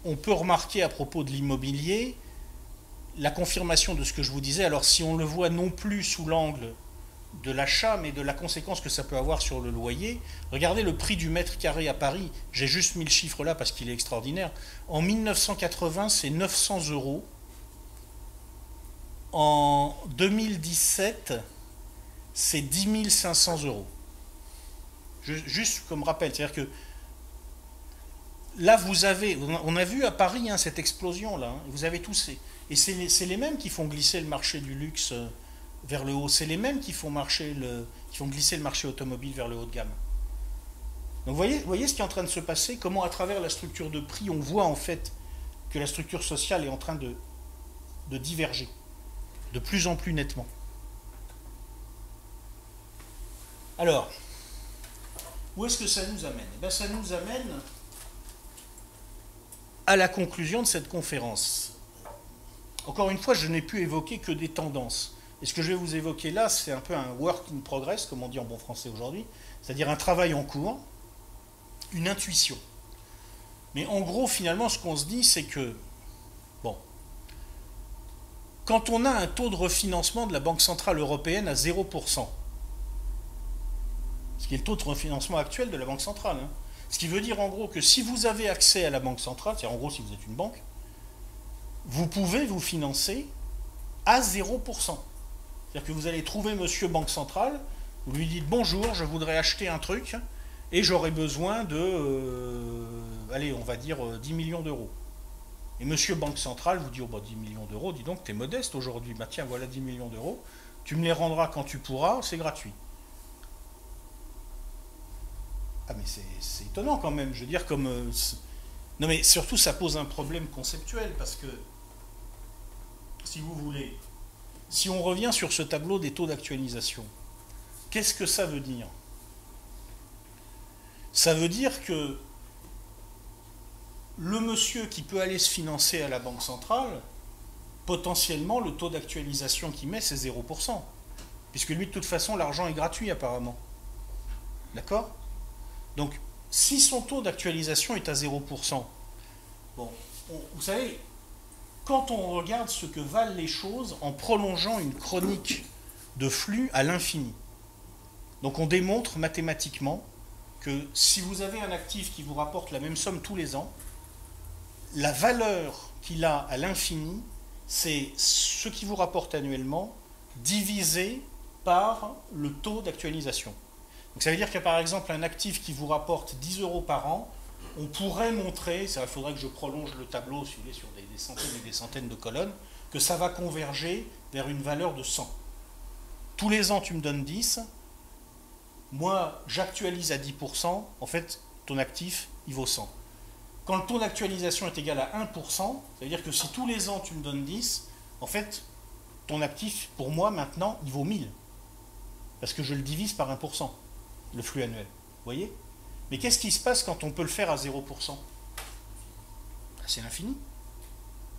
on peut remarquer à propos de l'immobilier la confirmation de ce que je vous disais. Alors si on le voit non plus sous l'angle de l'achat, mais de la conséquence que ça peut avoir sur le loyer, regardez le prix du mètre carré à Paris. J'ai juste mis le chiffre là parce qu'il est extraordinaire. En 1980, c'est 900 euros. En 2017, c'est 10 500 euros. Juste comme rappel, c'est-à-dire que là, on a vu à Paris cette explosion-là, vous avez tous et c'est les mêmes qui font glisser le marché du luxe vers le haut, c'est les mêmes qui font glisser le marché automobile vers le haut de gamme. Donc vous voyez ce qui est en train de se passer, comment à travers la structure de prix, on voit en fait que la structure sociale est en train de diverger de plus en plus nettement. Alors, où est-ce que ça nous amène? Eh bien, ça nous amène à la conclusion de cette conférence. Encore une fois, je n'ai pu évoquer que des tendances. Et ce que je vais vous évoquer là, c'est un peu un work in progress, comme on dit en bon français aujourd'hui, c'est-à-dire un travail en cours, une intuition. Mais en gros, finalement, ce qu'on se dit, c'est que, bon, quand on a un taux de refinancement de la Banque Centrale Européenne à 0%, ce qui est le taux de refinancement actuel de la Banque Centrale, hein, ce qui veut dire en gros que si vous avez accès à la Banque Centrale, c'est-à-dire en gros si vous êtes une banque, vous pouvez vous financer à 0%. C'est-à-dire que vous allez trouver monsieur Banque Centrale, vous lui dites bonjour, je voudrais acheter un truc et j'aurais besoin de, allez, on va dire 10 millions d'euros. Et monsieur Banque Centrale vous dit, oh bah 10 millions d'euros, dis donc, t'es modeste aujourd'hui, bah tiens, voilà 10 millions d'euros, tu me les rendras quand tu pourras, c'est gratuit. Ah mais c'est étonnant quand même, je veux dire comme... non mais surtout ça pose un problème conceptuel, parce que, si vous voulez, si on revient sur ce tableau des taux d'actualisation, qu'est-ce que ça veut dire? Ça veut dire que le monsieur qui peut aller se financer à la Banque Centrale, potentiellement le taux d'actualisation qu'il met c'est 0%, puisque lui de toute façon l'argent est gratuit apparemment. D'accord? Donc, si son taux d'actualisation est à 0%, bon, vous savez, quand on regarde ce que valent les choses en prolongeant une chronique de flux à l'infini, donc on démontre mathématiquement que si vous avez un actif qui vous rapporte la même somme tous les ans, la valeur qu'il a à l'infini, c'est ce qui vous rapporte annuellement divisé par le taux d'actualisation. Donc ça veut dire que par exemple un actif qui vous rapporte 10 euros par an, on pourrait montrer, il faudrait que je prolonge le tableau si vous voulez, sur des centaines et des centaines de colonnes, que ça va converger vers une valeur de 100. Tous les ans tu me donnes 10, moi j'actualise à 10%, en fait ton actif il vaut 100. Quand le taux d'actualisation est égal à 1%, ça veut dire que si tous les ans tu me donnes 10, en fait ton actif pour moi maintenant il vaut 1000. Parce que je le divise par 1%. Le flux annuel. Vous voyez? Mais qu'est-ce qui se passe quand on peut le faire à 0%? C'est l'infini.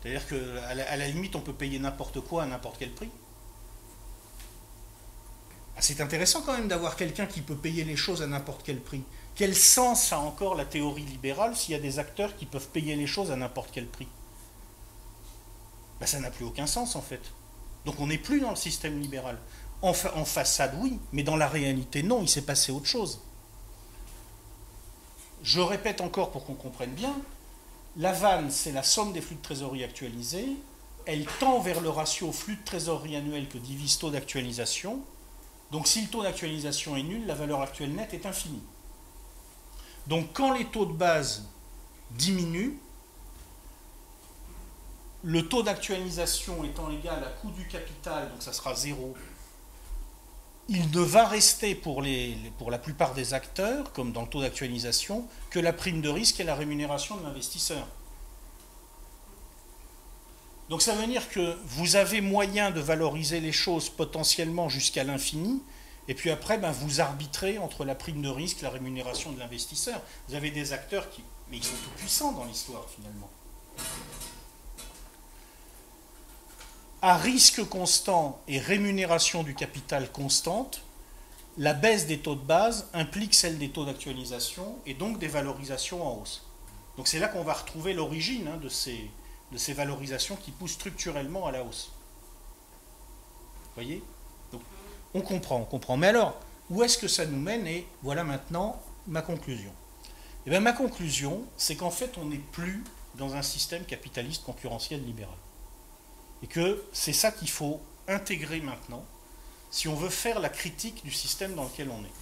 C'est-à-dire qu'à la limite, on peut payer n'importe quoi à n'importe quel prix. C'est intéressant quand même d'avoir quelqu'un qui peut payer les choses à n'importe quel prix. Quel sens a encore la théorie libérale s'il y a des acteurs qui peuvent payer les choses à n'importe quel prix? Ça n'a plus aucun sens en fait. Donc on n'est plus dans le système libéral. En façade, oui, mais dans la réalité, non, il s'est passé autre chose. Je répète encore pour qu'on comprenne bien, la vanne, c'est la somme des flux de trésorerie actualisés, elle tend vers le ratio flux de trésorerie annuel que divise taux d'actualisation, donc si le taux d'actualisation est nul, la valeur actuelle nette est infinie. Donc quand les taux de base diminuent, le taux d'actualisation étant égal à coût du capital, donc ça sera 0, il ne va rester pour la plupart des acteurs, comme dans le taux d'actualisation, que la prime de risque et la rémunération de l'investisseur. Donc ça veut dire que vous avez moyen de valoriser les choses potentiellement jusqu'à l'infini, et puis après, vous arbitrez entre la prime de risque et la rémunération de l'investisseur. Vous avez des acteurs qui... Mais ils sont tout puissants dans l'histoire, finalement. À risque constant et rémunération du capital constante, la baisse des taux de base implique celle des taux d'actualisation et donc des valorisations en hausse. Donc c'est là qu'on va retrouver l'origine de ces valorisations qui poussent structurellement à la hausse. Vous voyez? Donc, on comprend. Mais alors, où est-ce que ça nous mène? Et voilà maintenant ma conclusion. Eh bien, ma conclusion, c'est qu'en fait, on n'est plus dans un système capitaliste concurrentiel libéral. Et que c'est ça qu'il faut intégrer maintenant si on veut faire la critique du système dans lequel on est.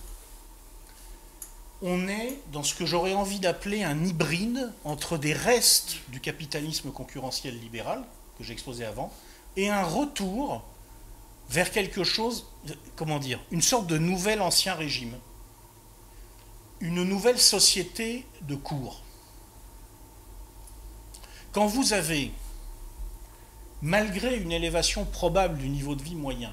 On est dans ce que j'aurais envie d'appeler un hybride entre des restes du capitalisme concurrentiel libéral, que j'ai exposé avant, et un retour vers quelque chose, une sorte de nouvel ancien régime. Une nouvelle société de cours. Quand vous avez malgré une élévation probable du niveau de vie moyen,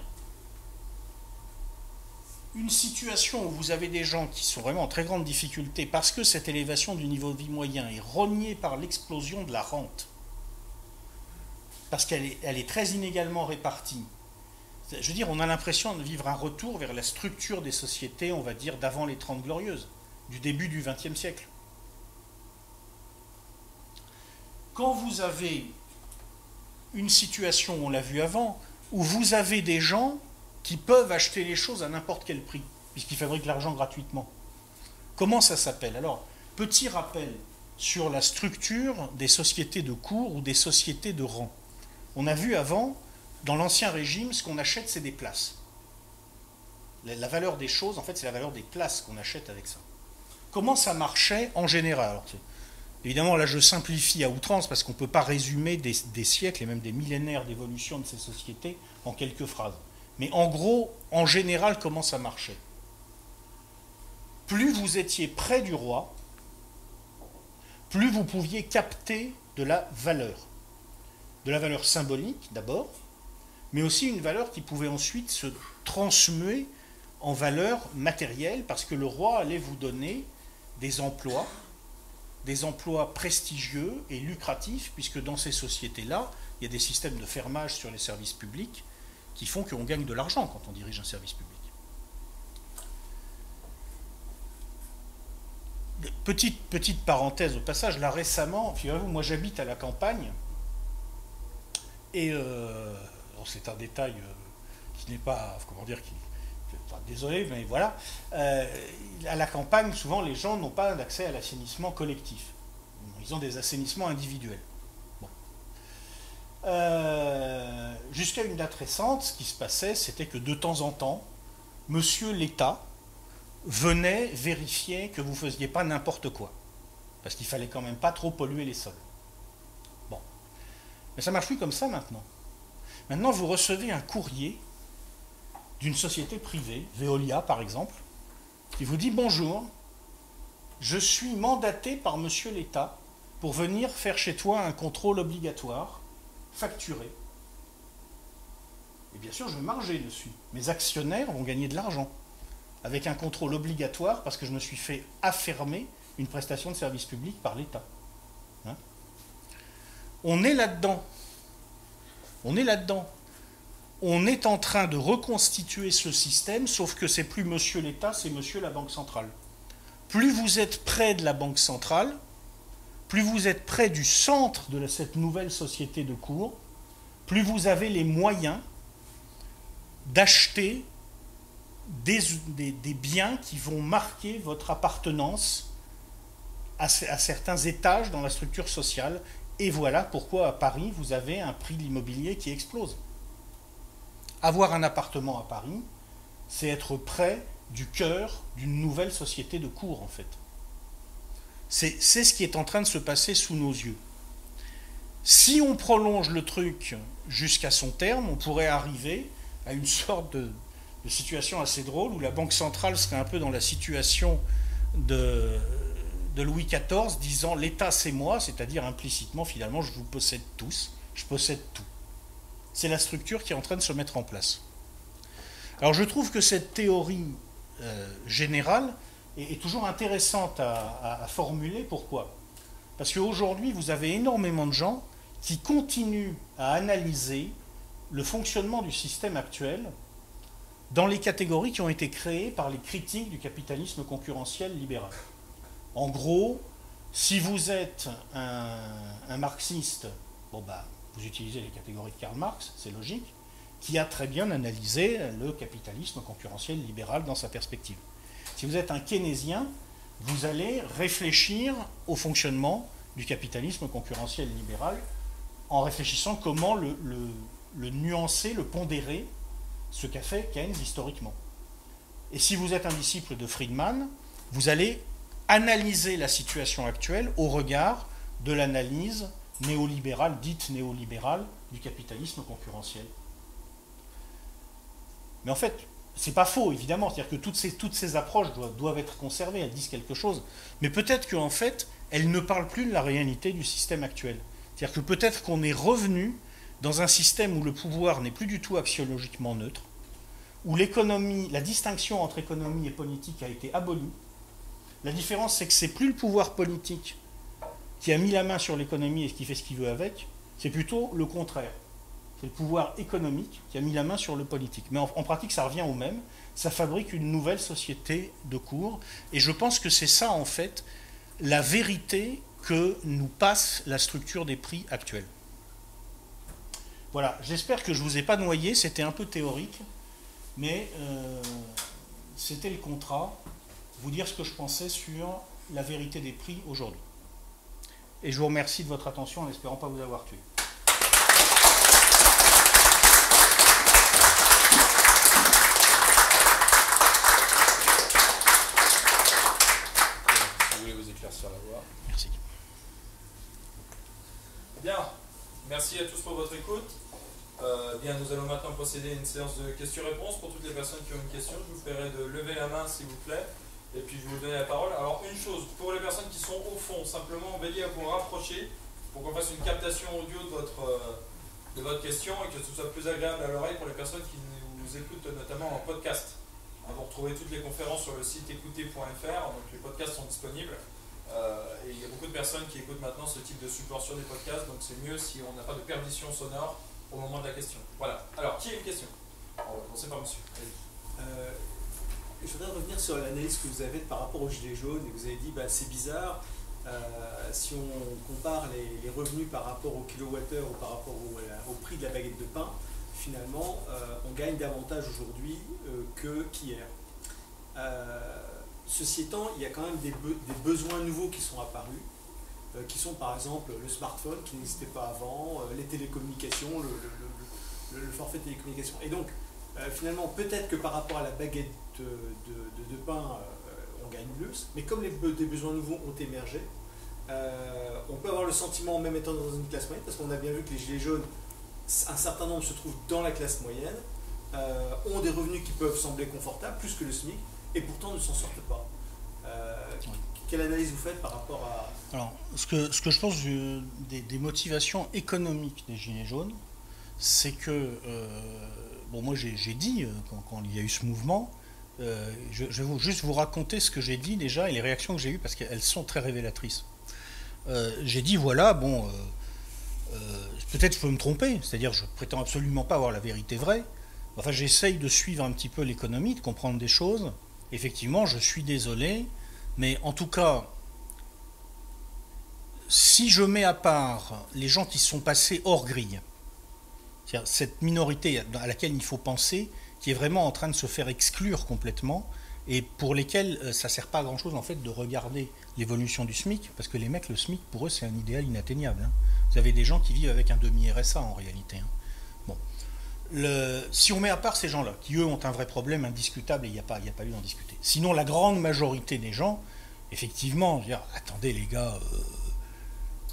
une situation où vous avez des gens qui sont vraiment en très grande difficulté parce que cette élévation du niveau de vie moyen est rognée par l'explosion de la rente, parce qu'elle est très inégalement répartie. Je veux dire, on a l'impression de vivre un retour vers la structure des sociétés, on va dire, d'avant les 30 Glorieuses, du début du XXe siècle. Quand vous avez une situation, on l'a vu avant, où vous avez des gens qui peuvent acheter les choses à n'importe quel prix, puisqu'ils fabriquent l'argent gratuitement. Comment ça s'appelle? Alors, petit rappel sur la structure des sociétés de cours ou des sociétés de rang. On a vu avant, dans l'Ancien Régime, ce qu'on achète, c'est des places. La valeur des choses, en fait, c'est la valeur des places qu'on achète avec ça. Comment ça marchait en général? Alors, évidemment, là, je simplifie à outrance parce qu'on ne peut pas résumer des siècles et même des millénaires d'évolution de ces sociétés en quelques phrases. Mais en gros, en général, comment ça marchait? Plus vous étiez près du roi, plus vous pouviez capter de la valeur. De la valeur symbolique, d'abord, mais aussi une valeur qui pouvait ensuite se transmuer en valeur matérielle, parce que le roi allait vous donner des emplois prestigieux et lucratifs, puisque dans ces sociétés-là, il y a des systèmes de fermage sur les services publics qui font qu'on gagne de l'argent quand on dirige un service public. Petite parenthèse au passage, là récemment, figurez-vous, moi j'habite à la campagne, et c'est un détail qui n'est pas, comment dire, enfin, désolé, mais voilà, à la campagne, souvent les gens n'ont pas d'accès à l'assainissement collectif. Ils ont des assainissements individuels. Bon. Jusqu'à une date récente, ce qui se passait, c'était que de temps en temps, monsieur l'État venait vérifier que vous ne faisiez pas n'importe quoi. Parce qu'il ne fallait quand même pas trop polluer les sols. Bon. Mais ça ne marche plus comme ça maintenant. Maintenant, vous recevez un courrier d'une société privée, Veolia par exemple, qui vous dit « Bonjour, je suis mandaté par monsieur l'État pour venir faire chez toi un contrôle obligatoire, facturé. Et bien sûr, je vais marger dessus. Mes actionnaires vont gagner de l'argent avec un contrôle obligatoire parce que je me suis fait affermer une prestation de service public par l'État. » Hein? On est là-dedans. On est là-dedans. On est en train de reconstituer ce système, sauf que c'est plus monsieur l'État, c'est monsieur la Banque centrale. Plus vous êtes près de la Banque centrale, plus vous êtes près du centre de cette nouvelle société de cours, plus vous avez les moyens d'acheter des biens qui vont marquer votre appartenance à certains étages dans la structure sociale. Et voilà pourquoi à Paris, vous avez un prix de l'immobilier qui explose. Avoir un appartement à Paris, c'est être près du cœur d'une nouvelle société de cours, en fait. C'est ce qui est en train de se passer sous nos yeux. Si on prolonge le truc jusqu'à son terme, on pourrait arriver à une sorte de situation assez drôle où la Banque centrale serait un peu dans la situation de Louis XIV, disant « l'État c'est moi », c'est-à-dire implicitement, finalement, je vous possède tous, je possède tout. C'est la structure qui est en train de se mettre en place. Alors je trouve que cette théorie générale est toujours intéressante à formuler. Pourquoi? Parce qu'aujourd'hui, vous avez énormément de gens qui continuent à analyser le fonctionnement du système actuel dans les catégories qui ont été créées par les critiques du capitalisme concurrentiel libéral. En gros, si vous êtes un marxiste, bon bah, vous utilisez les catégories de Karl Marx, c'est logique, qui a très bien analysé le capitalisme concurrentiel libéral dans sa perspective. Si vous êtes un keynésien, vous allez réfléchir au fonctionnement du capitalisme concurrentiel libéral en réfléchissant comment le nuancer, le pondérer, ce qu'a fait Keynes historiquement. Et si vous êtes un disciple de Friedman, vous allez analyser la situation actuelle au regard de l'analyse néolibérale, dite néolibérale, du capitalisme concurrentiel. Mais en fait, c'est pas faux, évidemment, c'est-à-dire que toutes ces approches doivent être conservées, elles disent quelque chose, mais peut-être qu'en fait, elles ne parlent plus de la réalité du système actuel. C'est-à-dire que peut-être qu'on est revenu dans un système où le pouvoir n'est plus du tout axiologiquement neutre, où l'économie, la distinction entre économie et politique a été abolie. La différence, c'est que c'est plus le pouvoir politique qui a mis la main sur l'économie et qui fait ce qu'il veut avec, c'est plutôt le contraire. C'est le pouvoir économique qui a mis la main sur le politique. Mais en pratique, ça revient au même. Ça fabrique une nouvelle société de cours. Et je pense que c'est ça, en fait, la vérité que nous passe la structure des prix actuels. Voilà, j'espère que je ne vous ai pas noyé, c'était un peu théorique, mais c'était le contrat, vous dire ce que je pensais sur la vérité des prix aujourd'hui. Et je vous remercie de votre attention en espérant pas vous avoir tué.
Si vous voulez vous éclaircir la voix.
Merci.
Bien, merci à tous pour votre écoute. Bien, nous allons maintenant procéder à une séance de questions-réponses. Pour toutes les personnes qui ont une question, je vous ferai de lever la main s'il vous plaît, et puis je vais vous donner la parole. Alors une chose, pour les personnes qui sont au fond, simplement veillez à vous rapprocher pour qu'on fasse une captation audio de votre question et que ce soit plus agréable à l'oreille pour les personnes qui nous écoutent notamment en podcast. Vous retrouvez toutes les conférences sur le site écouter.fr, donc les podcasts sont disponibles. Et il y a beaucoup de personnes qui écoutent maintenant ce type de support sur des podcasts, donc c'est mieux si on n'a pas de perdition sonore au moment de la question. Voilà. Alors, qui a une question? On va commencer par monsieur.
Je voudrais revenir sur l'analyse que vous avez par rapport aux gilets jaunes, et vous avez dit bah, c'est bizarre, si on compare les revenus par rapport au kilowattheure ou par rapport au prix de la baguette de pain, finalement on gagne davantage aujourd'hui qu'hier. Ceci étant, il y a quand même des besoins nouveaux qui sont apparus, qui sont par exemple le smartphone qui n'existait pas avant, les télécommunications, le forfait télécommunications. Et donc, finalement, peut-être que par rapport à la baguette de pain, on gagne plus, mais comme des besoins nouveaux ont émergé, on peut avoir le sentiment, même étant dans une classe moyenne, parce qu'on a bien vu que les gilets jaunes, un certain nombre se trouvent dans la classe moyenne, ont des revenus qui peuvent sembler confortables, plus que le SMIC, et pourtant ne s'en sortent pas. Quelle analyse vous faites par rapport à...
Alors, ce que je pense des motivations économiques des Gilets jaunes, c'est que, bon, moi j'ai dit, quand il y a eu ce mouvement, je vais juste vous raconter ce que j'ai dit déjà et les réactions que j'ai eues, parce qu'elles sont très révélatrices. J'ai dit, voilà, bon, peut-être je peux me tromper, c'est-à-dire je prétends absolument pas avoir la vérité vraie, enfin j'essaye de suivre un petit peu l'économie, de comprendre des choses. Effectivement, je suis désolé, mais en tout cas, si je mets à part les gens qui sont passés hors grille, c'est-à-dire cette minorité à laquelle il faut penser, qui est vraiment en train de se faire exclure complètement, et pour lesquels ça ne sert pas à grand-chose en fait de regarder l'évolution du SMIC, parce que les mecs, le SMIC, pour eux, c'est un idéal inatteignable. Hein. Vous avez des gens qui vivent avec un demi-RSA en réalité. Hein. Bon. Si on met à part ces gens-là, qui eux ont un vrai problème indiscutable, et il n'y a pas lieu d'en discuter. Sinon, la grande majorité des gens, effectivement, je veux dire, attendez les gars,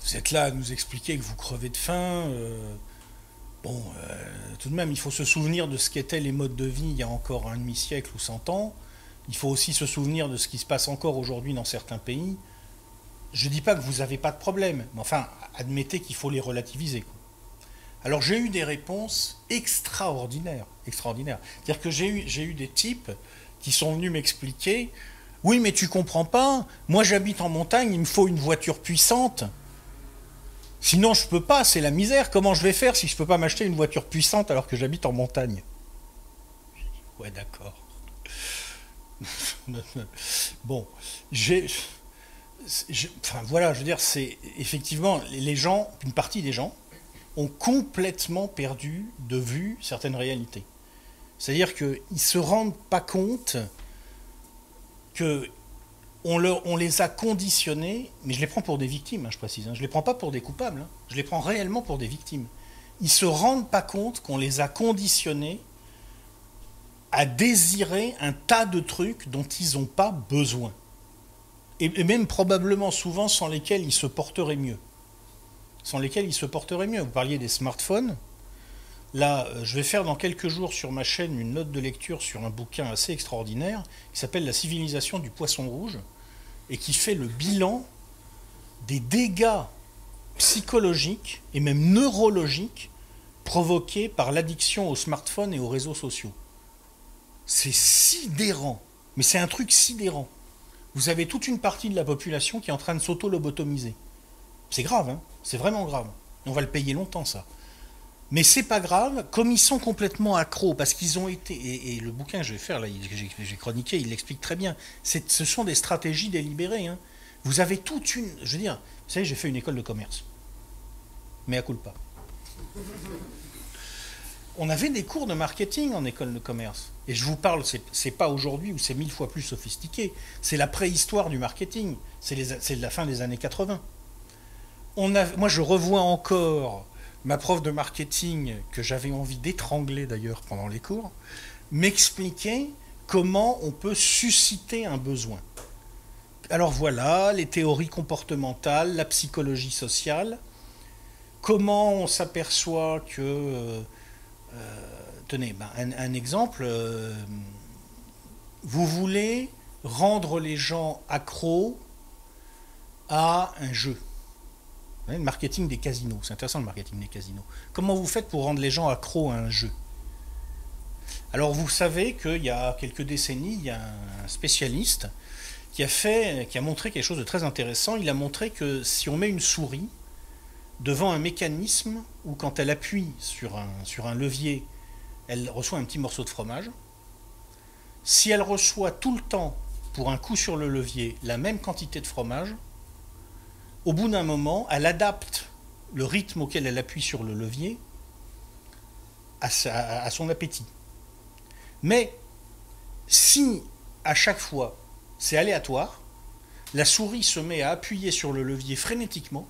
vous êtes là à nous expliquer que vous crevez de faim. Bon, tout de même, il faut se souvenir de ce qu'étaient les modes de vie il y a encore un demi-siècle ou 100 ans. Il faut aussi se souvenir de ce qui se passe encore aujourd'hui dans certains pays. Je ne dis pas que vous n'avez pas de problème, mais enfin, admettez qu'il faut les relativiser, quoi. Alors j'ai eu des réponses extraordinaires. C'est-à-dire que j'ai eu des types qui sont venus m'expliquer « Oui, mais tu comprends pas, moi j'habite en montagne, il me faut une voiture puissante. Sinon je peux pas, c'est la misère. Comment je vais faire si je peux pas m'acheter une voiture puissante alors que j'habite en montagne ?» Ouais, d'accord. Bon, enfin voilà, je veux dire, c'est effectivement les gens, une partie des gens, ont complètement perdu de vue certaines réalités. C'est-à-dire qu'ils ne se rendent pas compte qu'on les a conditionnés, mais je les prends pour des victimes, hein, je précise, hein, je ne les prends pas pour des coupables, hein, je les prends réellement pour des victimes. Ils ne se rendent pas compte qu'on les a conditionnés à désirer un tas de trucs dont ils n'ont pas besoin. Et même probablement souvent sans lesquels ils se porteraient mieux. Vous parliez des smartphones. Là, je vais faire dans quelques jours sur ma chaîne une note de lecture sur un bouquin assez extraordinaire qui s'appelle « La civilisation du poisson rouge » et qui fait le bilan des dégâts psychologiques et même neurologiques provoquée par l'addiction aux smartphones et aux réseaux sociaux. C'est sidérant, mais c'est un truc sidérant. Vous avez toute une partie de la population qui est en train de s'auto-lobotomiser. C'est grave, hein, c'est vraiment grave. On va le payer longtemps, ça. Mais c'est pas grave, comme ils sont complètement accros, parce qu'ils ont été, et le bouquin que je vais faire, là, j'ai chroniqué, il l'explique très bien, ce sont des stratégies délibérées. Hein. Vous avez toute une, je veux dire, vous savez, j'ai fait une école de commerce. Mais à culpa. On avait des cours de marketing en école de commerce. Et je vous parle, c'est pas aujourd'hui où c'est 1000 fois plus sophistiqué. C'est la préhistoire du marketing. C'est la fin des années 80. Moi, je revois encore ma prof de marketing, que j'avais envie d'étrangler d'ailleurs pendant les cours, m'expliquait comment on peut susciter un besoin. Alors voilà, les théories comportementales, la psychologie sociale, comment on s'aperçoit que... tenez, un exemple, vous voulez rendre les gens accros à un jeu. Le marketing des casinos, c'est intéressant le marketing des casinos. Comment vous faites pour rendre les gens accros à un jeu? Alors vous savez qu'il y a quelques décennies, il y a un spécialiste qui a montré quelque chose de très intéressant. Il a montré que si on met une souris devant un mécanisme où quand elle appuie sur un levier, elle reçoit un petit morceau de fromage, si elle reçoit tout le temps, pour un coup sur le levier, la même quantité de fromage, au bout d'un moment, elle adapte le rythme auquel elle appuie sur le levier à son appétit. Mais si à chaque fois c'est aléatoire, la souris se met à appuyer sur le levier frénétiquement,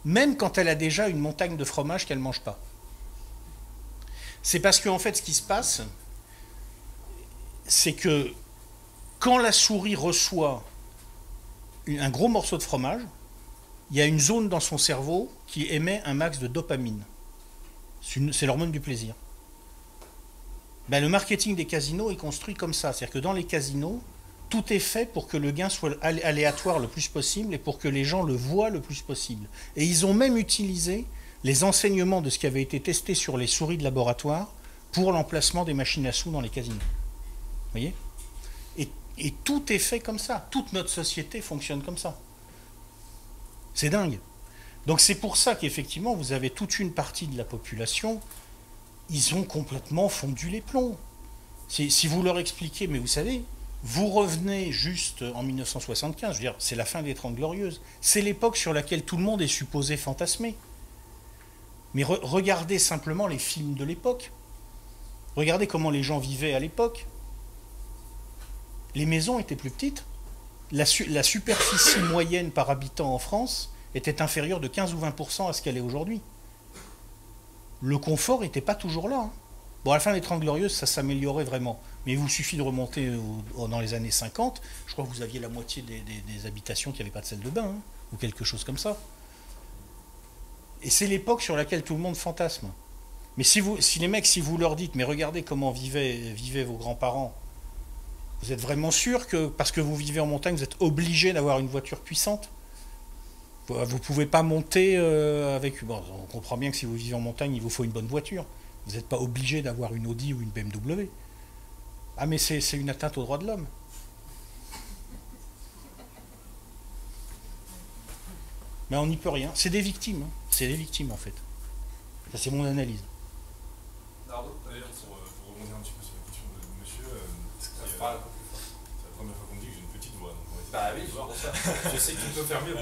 même quand elle a déjà une montagne de fromage qu'elle ne mange pas. C'est parce qu'en fait, ce qui se passe, c'est que quand la souris reçoit un gros morceau de fromage, il y a une zone dans son cerveau qui émet un max de dopamine. C'est l'hormone du plaisir. Le marketing des casinos est construit comme ça. C'est-à-dire que dans les casinos, tout est fait pour que le gain soit aléatoire le plus possible et pour que les gens le voient le plus possible. Et ils ont même utilisé les enseignements de ce qui avait été testé sur les souris de laboratoire pour l'emplacement des machines à sous dans les casinos. Vous voyez ? Et tout est fait comme ça. Toute notre société fonctionne comme ça. C'est dingue. Donc c'est pour ça qu'effectivement, vous avez toute une partie de la population, ils ont complètement fondu les plombs. Si vous leur expliquez, mais vous savez, vous revenez juste en 1975, je veux dire, c'est la fin des 30 Glorieuses. C'est l'époque sur laquelle tout le monde est supposé fantasmer. Mais regardez simplement les films de l'époque. Regardez comment les gens vivaient à l'époque. Les maisons étaient plus petites. La superficie moyenne par habitant en France était inférieure de 15 ou 20% à ce qu'elle est aujourd'hui. Le confort n'était pas toujours là. Bon, à la fin des 30 Glorieuses, ça s'améliorait vraiment. Mais il vous suffit de remonter dans les années 50, je crois que vous aviez la moitié des habitations qui n'avaient pas de salle de bain, ou quelque chose comme ça. Et c'est l'époque sur laquelle tout le monde fantasme. Mais si les mecs, si vous leur dites, mais regardez comment vivaient vos grands-parents, vous êtes vraiment sûr que, parce que vous vivez en montagne, vous êtes obligé d'avoir une voiture puissante? Vous ne pouvez pas monter avec... Bon, on comprend bien que si vous vivez en montagne, il vous faut une bonne voiture. Vous n'êtes pas obligé d'avoir une Audi ou une BMW. Ah, mais c'est une atteinte aux droits de l'homme. Mais on n'y peut rien. C'est des victimes. C'est des victimes, en fait. Ça, c'est mon analyse.
Nardo, d'ailleurs, pour rebondir un petit peu sur la question de monsieur, c'est la première fois qu'on me dit que j'ai une petite voix. Donc on va essayer de voir.
Je sais que tu peux faire mieux.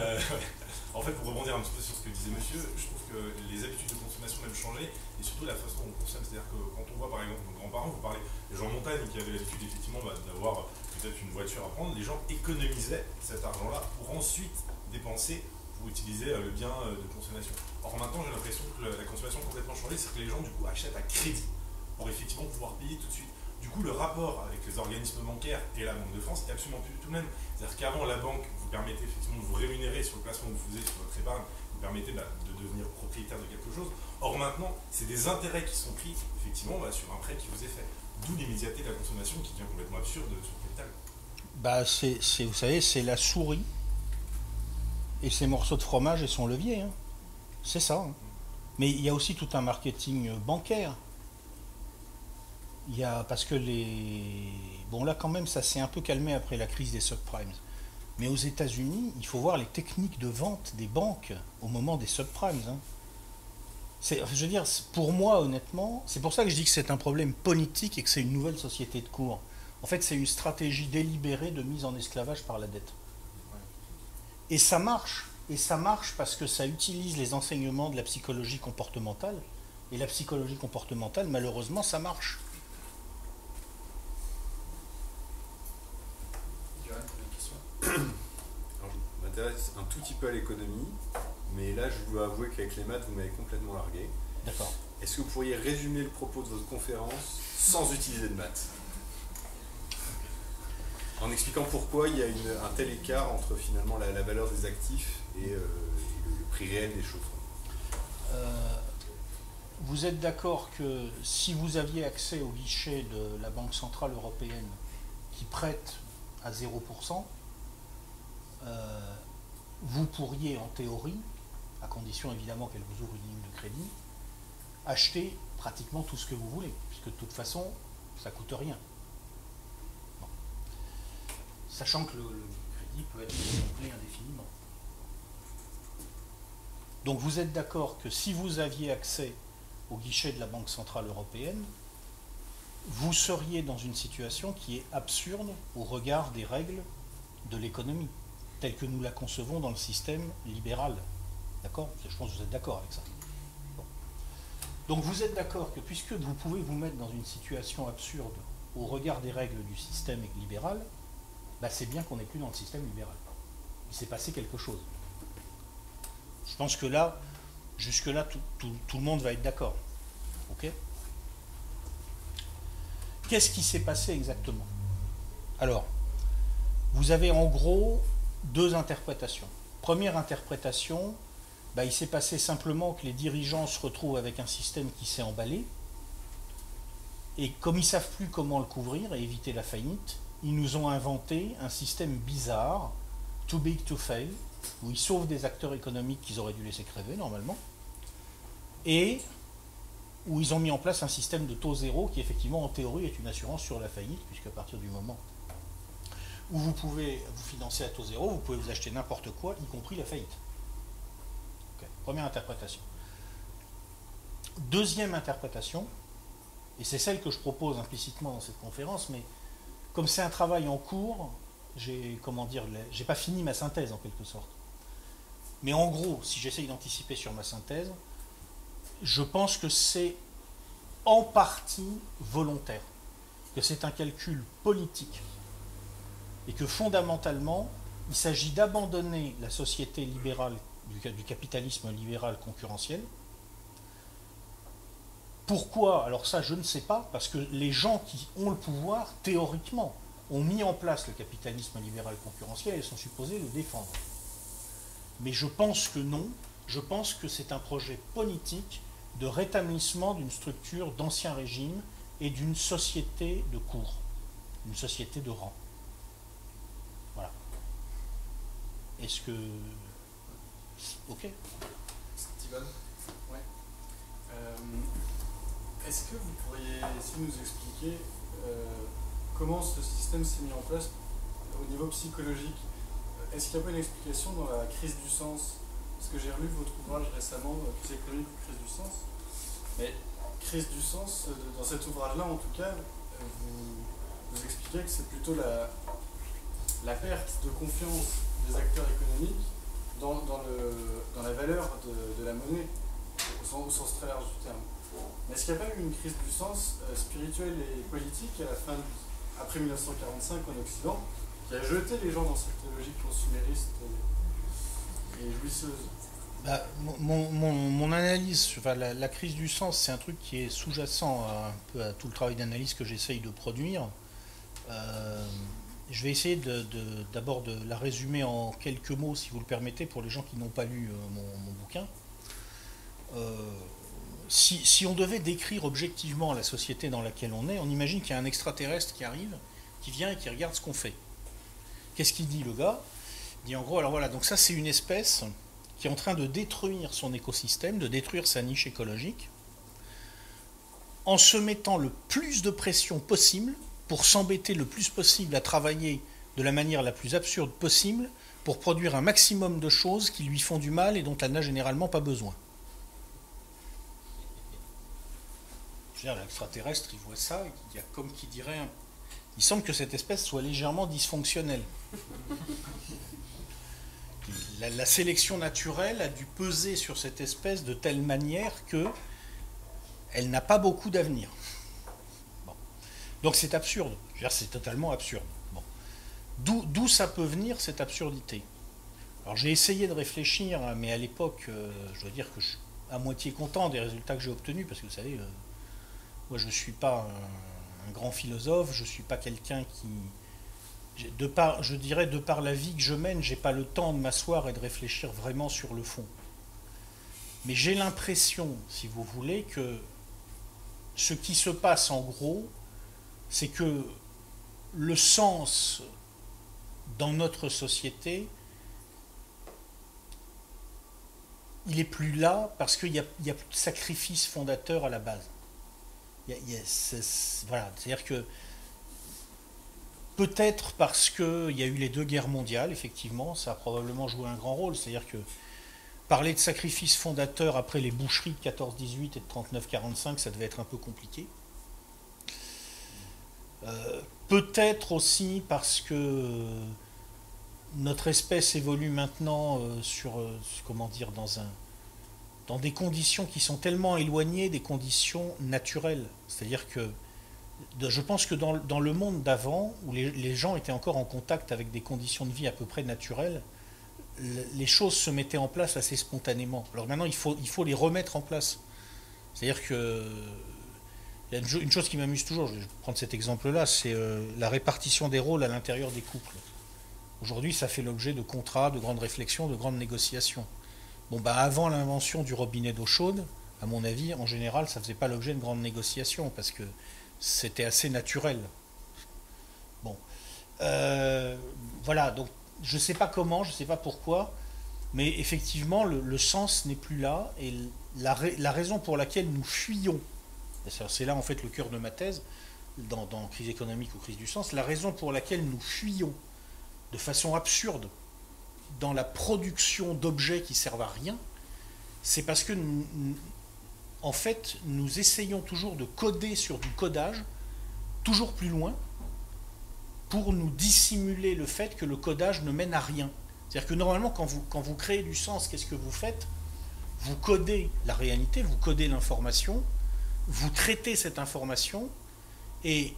En fait, pour rebondir un petit peu sur ce que disait monsieur, je trouve que les habitudes de consommation ont changé, et surtout la façon dont on consomme. C'est-à-dire que quand on voit par exemple nos grands-parents, vous parlez des gens en montagne qui avaient l'habitude effectivement d'avoir peut-être une voiture à prendre, les gens économisaient cet argent-là pour ensuite dépenser, pour utiliser le bien de consommation. Or maintenant, j'ai l'impression que la consommation a complètement changé, c'est que les gens du coup achètent à crédit pour effectivement pouvoir payer tout de suite. Du coup, le rapport avec les organismes bancaires et la Banque de France est absolument plus tout le même. C'est-à-dire qu'avant, la banque vous permettait effectivement de vous rémunérer sur le placement que vous faisiez sur votre épargne, vous permettait de devenir propriétaire de quelque chose. Or maintenant, c'est des intérêts qui sont pris effectivement sur un prêt qui vous est fait. D'où l'immédiateté de la consommation qui devient complètement absurde sur le capital.
Vous savez, c'est la souris et ses morceaux de fromage et son levier. Hein. C'est ça. Hein. Mais il y a aussi tout un marketing bancaire. Parce que bon, là quand même, ça s'est un peu calmé après la crise des subprimes. Mais aux États-Unis, il faut voir les techniques de vente des banques au moment des subprimes. Hein. Je veux dire, pour moi, honnêtement, c'est pour ça que je dis que c'est un problème politique et que c'est une nouvelle société de cours. En fait, c'est une stratégie délibérée de mise en esclavage par la dette. Et ça marche. Et ça marche parce que ça utilise les enseignements de la psychologie comportementale. Et la psychologie comportementale, malheureusement, ça marche.
Alors, je m'intéresse un tout petit peu à l'économie, mais là, je dois avouer qu'avec les maths, vous m'avez complètement largué.
D'accord.
Est-ce que vous pourriez résumer le propos de votre conférence sans utiliser de maths? En expliquant pourquoi il y a un tel écart entre finalement la valeur des actifs et le prix réel des choses.
Vous êtes d'accord que si vous aviez accès au guichet de la Banque Centrale Européenne qui prête à 0%, vous pourriez en théorie, à condition évidemment qu'elle vous ouvre une ligne de crédit, acheter pratiquement tout ce que vous voulez, puisque de toute façon, ça ne coûte rien. Bon. Sachant que le crédit peut être gonflé indéfiniment. Donc vous êtes d'accord que si vous aviez accès au guichet de la Banque Centrale Européenne, vous seriez dans une situation qui est absurde au regard des règles de l'économie, telles que nous la concevons dans le système libéral. D'accord? Je pense que vous êtes d'accord avec ça. Bon. Donc vous êtes d'accord que puisque vous pouvez vous mettre dans une situation absurde au regard des règles du système libéral, bah c'est bien qu'on n'est plus dans le système libéral. Il s'est passé quelque chose. Je pense que là, jusque-là, tout le monde va être d'accord. Ok? Qu'est-ce qui s'est passé exactement? Alors, vous avez en gros deux interprétations. Première interprétation, bah, il s'est passé simplement que les dirigeants se retrouvent avec un système qui s'est emballé, et comme ils ne savent plus comment le couvrir et éviter la faillite, ils nous ont inventé un système bizarre, too big to fail, où ils sauvent des acteurs économiques qu'ils auraient dû laisser crever normalement, et où ils ont mis en place un système de taux zéro qui effectivement en théorie est une assurance sur la faillite, puisque à partir du moment où vous pouvez vous financer à taux zéro, vous pouvez vous acheter n'importe quoi, y compris la faillite. Okay. Première interprétation. Deuxième interprétation, et c'est celle que je propose implicitement dans cette conférence, mais comme c'est un travail en cours, j'ai pas fini ma synthèse en quelque sorte. Mais en gros, si j'essaye d'anticiper sur ma synthèse, je pense que c'est en partie volontaire, que c'est un calcul politique, et que fondamentalement, il s'agit d'abandonner la société libérale, du capitalisme libéral concurrentiel. Pourquoi? Alors ça, je ne sais pas, parce que les gens qui ont le pouvoir, théoriquement, ont mis en place le capitalisme libéral concurrentiel et sont supposés le défendre. Mais je pense que non, je pense que c'est un projet politique de rétablissement d'une structure d'ancien régime et d'une société de cours, une société de rang. Voilà. Est-ce que... Ok.
Steven? Oui. Est-ce que vous pourriez essayer de nous expliquer comment ce système s'est mis en place au niveau psychologique? Est-ce qu'il n'y a pas une explication dans la crise du sens? Parce que j'ai relu votre ouvrage récemment, Crise économique ou crise du sens. Mais crise du sens, dans cet ouvrage-là en tout cas, vous expliquez que c'est plutôt la perte de confiance des acteurs économiques dans la valeur de la monnaie, au sens très large du terme. Mais est-ce qu'il n'y a pas eu une crise du sens spirituel et politique après 1945 en Occident, qui a jeté les gens dans cette logique consumériste et jouisseuse?
Bah, mon analyse, enfin, la crise du sens, c'est un truc qui est sous-jacent un peu à tout le travail d'analyse que j'essaye de produire. Je vais essayer d'abord de la résumer en quelques mots, si vous le permettez, pour les gens qui n'ont pas lu mon bouquin. Si on devait décrire objectivement la société dans laquelle on est, on imagine qu'il y a un extraterrestre qui arrive, qui vient et qui regarde ce qu'on fait. Qu'est-ce qu'il dit, le gars? Il dit en gros, alors voilà, donc ça c'est une espèce qui est en train de détruire son écosystème, de détruire sa niche écologique, en se mettant le plus de pression possible pour s'embêter le plus possible à travailler de la manière la plus absurde possible pour produire un maximum de choses qui lui font du mal et dont elle n'a généralement pas besoin. L'extraterrestre, il voit ça, il y a comme qui dirait... Il semble que cette espèce soit légèrement dysfonctionnelle. La sélection naturelle a dû peser sur cette espèce de telle manière que elle n'a pas beaucoup d'avenir. Bon. Donc c'est absurde. C'est totalement absurde. Bon. D'où ça peut venir, cette absurdité? Alors j'ai essayé de réfléchir, mais à l'époque, je dois dire que je suis à moitié content des résultats que j'ai obtenus, parce que vous savez, moi je ne suis pas un grand philosophe, je ne suis pas quelqu'un qui... je dirais, de par la vie que je mène, je n'ai pas le temps de m'asseoir et de réfléchir vraiment sur le fond. Mais j'ai l'impression, si vous voulez, que ce qui se passe en gros, c'est que le sens dans notre société, il n'est plus là parce qu'il y a plus de sacrifice fondateur à la base. Voilà, c'est-à-dire que peut-être parce qu'il y a eu les 2 guerres mondiales, effectivement, ça a probablement joué un grand rôle. C'est-à-dire que parler de sacrifice fondateur après les boucheries de 14-18 et de 39-45, ça devait être un peu compliqué. Peut-être aussi parce que notre espèce évolue maintenant dans des conditions qui sont tellement éloignées des conditions naturelles. C'est-à-dire que je pense que dans le monde d'avant, où les gens étaient encore en contact avec des conditions de vie à peu près naturelles, les choses se mettaient en place assez spontanément. Alors maintenant, il faut les remettre en place. C'est-à-dire que il y a une chose qui m'amuse toujours, je vais prendre cet exemple-là, c'est la répartition des rôles à l'intérieur des couples. Aujourd'hui, ça fait l'objet de contrats, de grandes réflexions, de grandes négociations. Bon, avant l'invention du robinet d'eau chaude, à mon avis, en général, ça ne faisait pas l'objet de grandes négociations, parce que c'était assez naturel. Bon. Voilà, donc je ne sais pas comment, je ne sais pas pourquoi, mais effectivement, le sens n'est plus là, et la raison pour laquelle nous fuyons, c'est là en fait le cœur de ma thèse, dans crise économique ou crise du sens, la raison pour laquelle nous fuyons de façon absurde dans la production d'objets qui servent à rien, c'est parce que en fait, nous essayons toujours de coder sur du codage, toujours plus loin, pour nous dissimuler le fait que le codage ne mène à rien. C'est-à-dire que normalement, quand vous créez du sens, qu'est-ce que vous faites? Vous codez la réalité, vous codez l'information, vous traitez cette information, et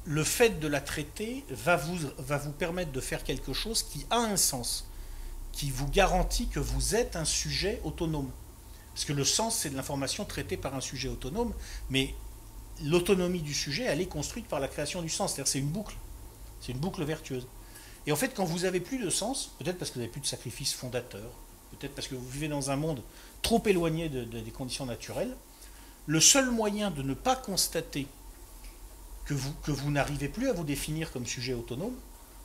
le fait de la traiter va vous permettre de faire quelque chose qui a un sens, qui vous garantit que vous êtes un sujet autonome. Parce que le sens, c'est de l'information traitée par un sujet autonome, mais l'autonomie du sujet, elle est construite par la création du sens. C'est-à-dire c'est une boucle vertueuse. Et en fait, quand vous n'avez plus de sens, peut-être parce que vous n'avez plus de sacrifice fondateur, peut-être parce que vous vivez dans un monde trop éloigné des conditions naturelles, le seul moyen de ne pas constater que vous n'arrivez plus à vous définir comme sujet autonome,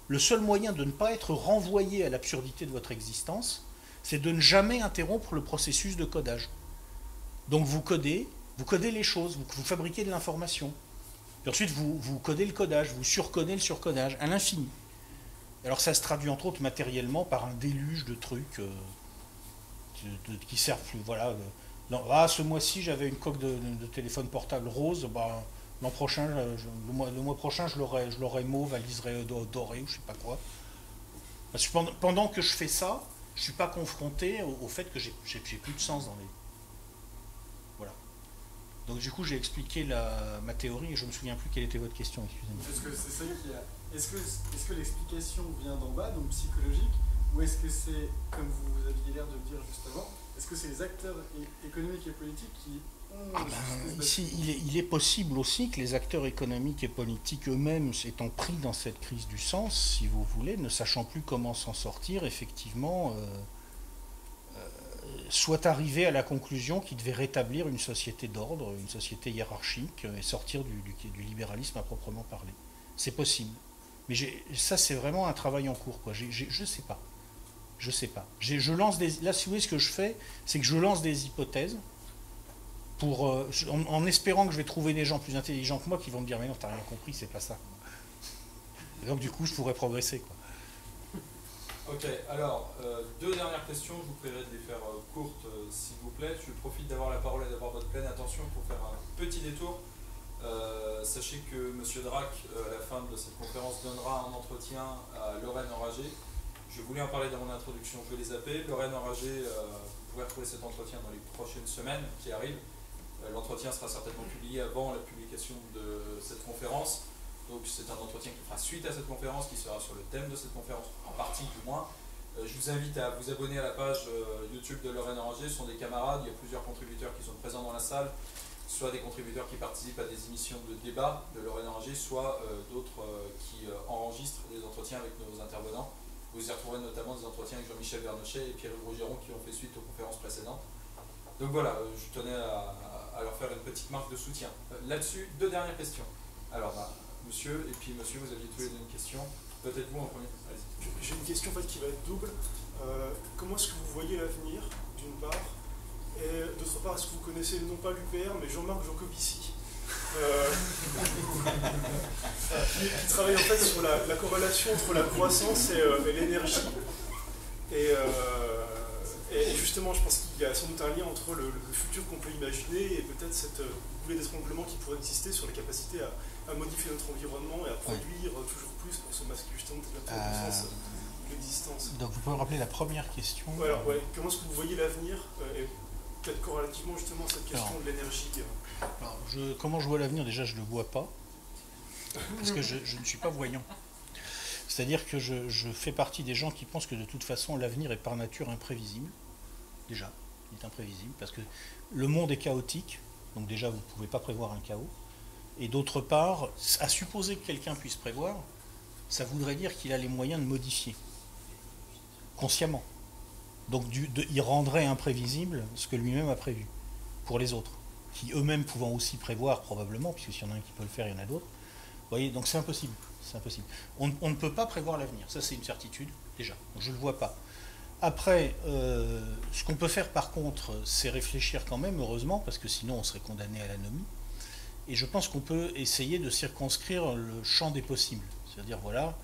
le seul moyen de ne pas être renvoyé à l'absurdité de votre existence, c'est de ne jamais interrompre le processus de codage. Donc vous codez les choses, vous fabriquez de l'information. Puis ensuite vous codez le codage, vous surcodez le surcodage, à l'infini. Alors ça se traduit entre autres matériellement par un déluge de trucs qui servent plus. Voilà. Ce mois-ci j'avais une coque de téléphone portable rose, l'an prochain, le mois prochain je l'aurai mauve à liseré doré ou je sais pas quoi. Parce que pendant que je fais ça, je ne suis pas confronté au fait que j'ai plus de sens dans les... Voilà. Donc du coup j'ai expliqué ma théorie et je ne me souviens plus quelle était votre question, excusez-moi.
Est-ce que c'est ça qu'il y a... Est-ce que l'explication vient d'en bas, donc psychologique, ou est-ce que c'est, comme vous aviez l'air de le dire juste avant, est-ce que c'est les acteurs économiques et politiques qui ont...
Ici, il est possible aussi que les acteurs économiques et politiques eux-mêmes, étant pris dans cette crise du sens, si vous voulez, ne sachant plus comment s'en sortir, effectivement, soient arrivés à la conclusion qu'ils devaient rétablir une société d'ordre, une société hiérarchique, et sortir du libéralisme à proprement parler. C'est possible. Mais ça, c'est vraiment un travail en cours, quoi. Je ne sais pas. Je sais pas. Là, si vous voulez, ce que je fais, c'est que je lance des hypothèses en espérant que je vais trouver des gens plus intelligents que moi qui vont me dire mais non, t'as rien compris, c'est pas ça. Et donc du coup, je pourrais progresser, quoi.
Ok, alors, deux dernières questions, je vous prierai de les faire courtes, s'il vous plaît. Je profite d'avoir la parole et d'avoir votre pleine attention pour faire un petit détour. Sachez que M. Drac, à la fin de cette conférence, donnera un entretien à Lorraine Enragé. Je voulais en parler dans mon introduction, je vais les appeler. Lorraine Enragé, vous pourrez retrouver cet entretien dans les prochaines semaines qui arrivent. L'entretien sera certainement publié avant la publication de cette conférence. Donc c'est un entretien qui fera suite à cette conférence, qui sera sur le thème de cette conférence, en partie du moins. Je vous invite à vous abonner à la page YouTube de Lorraine Enragé. Ce sont des camarades, il y a plusieurs contributeurs qui sont présents dans la salle, soit des contributeurs qui participent à des émissions de débat de Lorraine Enragé, soit d'autres qui enregistrent des entretiens avec nos intervenants. Vous y retrouverez notamment des entretiens avec Jean-Michel Vernochet et Pierre-Hugues Rougeron qui ont fait suite aux conférences précédentes. Donc voilà, je tenais à leur faire une petite marque de soutien. Là-dessus, deux dernières questions. Alors, monsieur, et puis monsieur, vous aviez tous les deux une question. Peut-être vous en premier. Allez-y.
J'ai une question en fait, qui va être double. Comment est-ce que vous voyez l'avenir, d'une part, et d'autre part, est-ce que vous connaissez non pas l'UPR, mais Jean-Marc Jancovici, qui travaille en fait sur la corrélation entre la croissance et l'énergie. Et justement, je pense qu'il y a sans doute un lien entre le futur qu'on peut imaginer et peut-être cette bouée d'étranglement qui pourrait exister sur la capacité à modifier notre environnement et à produire toujours plus pour se masquer justement la puissance de l'existence.
Donc vous pouvez rappeler la première question.
Alors, comment est-ce que vous voyez l'avenir et peut-être corrélativement justement à cette question de l'énergie.
Alors, comment je vois l'avenir? Déjà, je ne le vois pas, parce que je ne suis pas voyant. C'est-à-dire que je fais partie des gens qui pensent que de toute façon, l'avenir est par nature imprévisible. Déjà, il est imprévisible, parce que le monde est chaotique, donc déjà, vous ne pouvez pas prévoir un chaos. Et d'autre part, à supposer que quelqu'un puisse prévoir, ça voudrait dire qu'il a les moyens de modifier, consciemment. Donc il rendrait imprévisible ce que lui-même a prévu, pour les autres, qui eux-mêmes pouvant aussi prévoir probablement, puisque s'il y en a un qui peut le faire, il y en a d'autres. Vous voyez, donc c'est impossible. C'est impossible. On ne peut pas prévoir l'avenir, ça c'est une certitude, déjà. Donc, je ne le vois pas. Après, ce qu'on peut faire par contre, c'est réfléchir quand même, heureusement, parce que sinon on serait condamné à l'anomie. Et je pense qu'on peut essayer de circonscrire le champ des possibles. C'est-à-dire, voilà,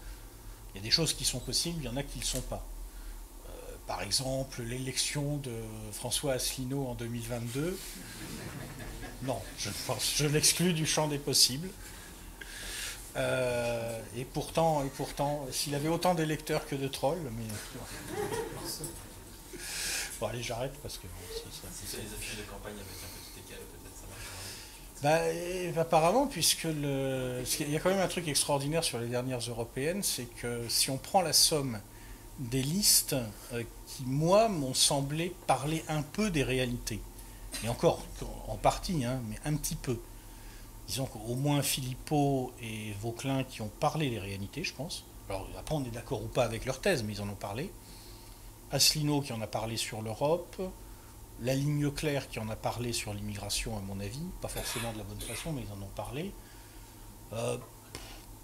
il y a des choses qui sont possibles, il y en a qui ne le sont pas. Par exemple, l'élection de François Asselineau en 2022. Non, je l'exclus du champ des possibles. Et pourtant, s'il avait autant d'électeurs que de trolls, mais... Bon, allez, j'arrête parce que...
Si c'est les affiches de campagne avec un petit écal, peut-être ça marche.
Apparemment, puisque il y a quand même un truc extraordinaire sur les dernières européennes, c'est que si on prend la somme des listes qui, moi, m'ont semblé parler un peu des réalités, et encore en partie, hein, mais un petit peu. Disons qu'au moins Philippot et Vauquelin qui ont parlé des réalités, je pense. Alors après, on est d'accord ou pas avec leur thèse, mais ils en ont parlé. Asselineau qui en a parlé sur l'Europe. La ligne claire qui en a parlé sur l'immigration, à mon avis. Pas forcément de la bonne façon, mais ils en ont parlé.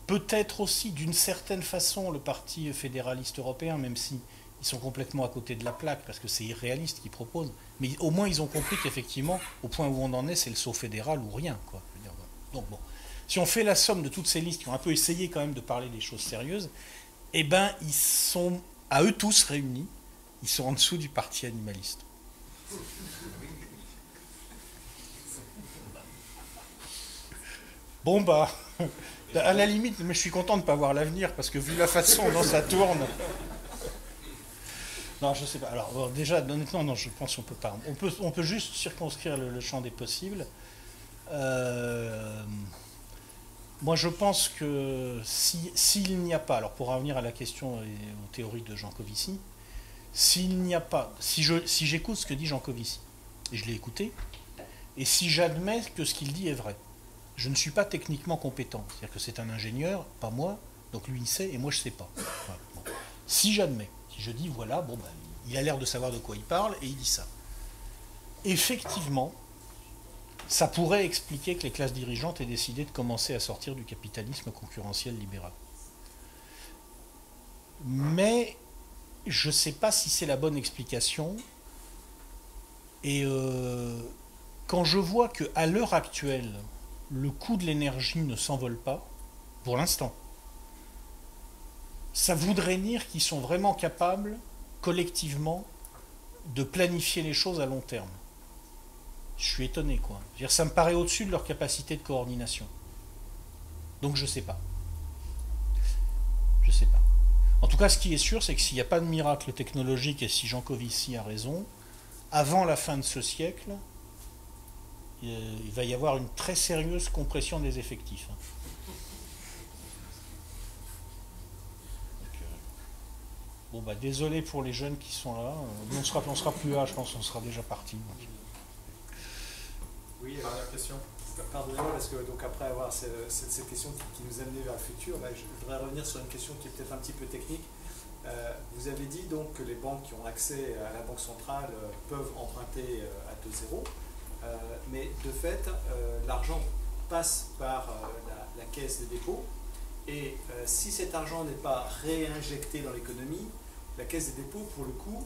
Peut-être aussi, d'une certaine façon, le Parti fédéraliste européen, même si ils sont complètement à côté de la plaque, parce que c'est irréaliste qu'ils proposent. Mais au moins, ils ont compris qu'effectivement, au point où on en est, c'est le saut fédéral ou rien, quoi. Je veux dire, donc bon, si on fait la somme de toutes ces listes qui ont un peu essayé quand même de parler des choses sérieuses, eh ben, ils sont, à eux tous réunis, ils sont en dessous du Parti animaliste. Bon bah, à la limite, mais je suis content de ne pas voir l'avenir, parce que vu la façon dont ça tourne... Non, je sais pas. Alors, bon, déjà, honnêtement, non, je pense qu'on peut pas. On peut juste circonscrire le champ des possibles. Moi, je pense que s'il n'y a pas, alors pour revenir à la question et aux théories de Jancovici, s'il n'y a pas, si j'écoute ce que dit Jancovici, et je l'ai écouté, et si j'admets que ce qu'il dit est vrai, je ne suis pas techniquement compétent. C'est-à-dire que c'est un ingénieur, pas moi, donc lui il sait et moi je ne sais pas. Voilà. Bon. Si j'admets, si je dis voilà, bon, ben, il a l'air de savoir de quoi il parle et il dit ça. Effectivement, ça pourrait expliquer que les classes dirigeantes aient décidé de commencer à sortir du capitalisme concurrentiel libéral. Mais je ne sais pas si c'est la bonne explication. Et quand je vois qu'à l'heure actuelle, le coût de l'énergie ne s'envole pas, pour l'instant, ça voudrait dire qu'ils sont vraiment capables, collectivement, de planifier les choses à long terme. Je suis étonné, quoi. Je veux dire, ça me paraît au-dessus de leur capacité de coordination. Donc je sais pas. Je sais pas. En tout cas, ce qui est sûr, c'est que s'il n'y a pas de miracle technologique, et si Jean Covici a raison, avant la fin de ce siècle, il va y avoir une très sérieuse compression des effectifs. Bon, bah, désolé pour les jeunes qui sont là. Nous, on sera plus là, je pense qu'on sera déjà partis.
Oui,
Dernière question.
Pardonnez-moi, parce que donc, après avoir cette question qui nous a amené vers le futur, là, je voudrais revenir sur une question qui est peut-être un petit peu technique. Vous avez dit donc que les banques qui ont accès à la Banque centrale peuvent emprunter à taux zéro, mais de fait, l'argent passe par la caisse des dépôts, et si cet argent n'est pas réinjecté dans l'économie, la caisse des dépôts, pour le coup,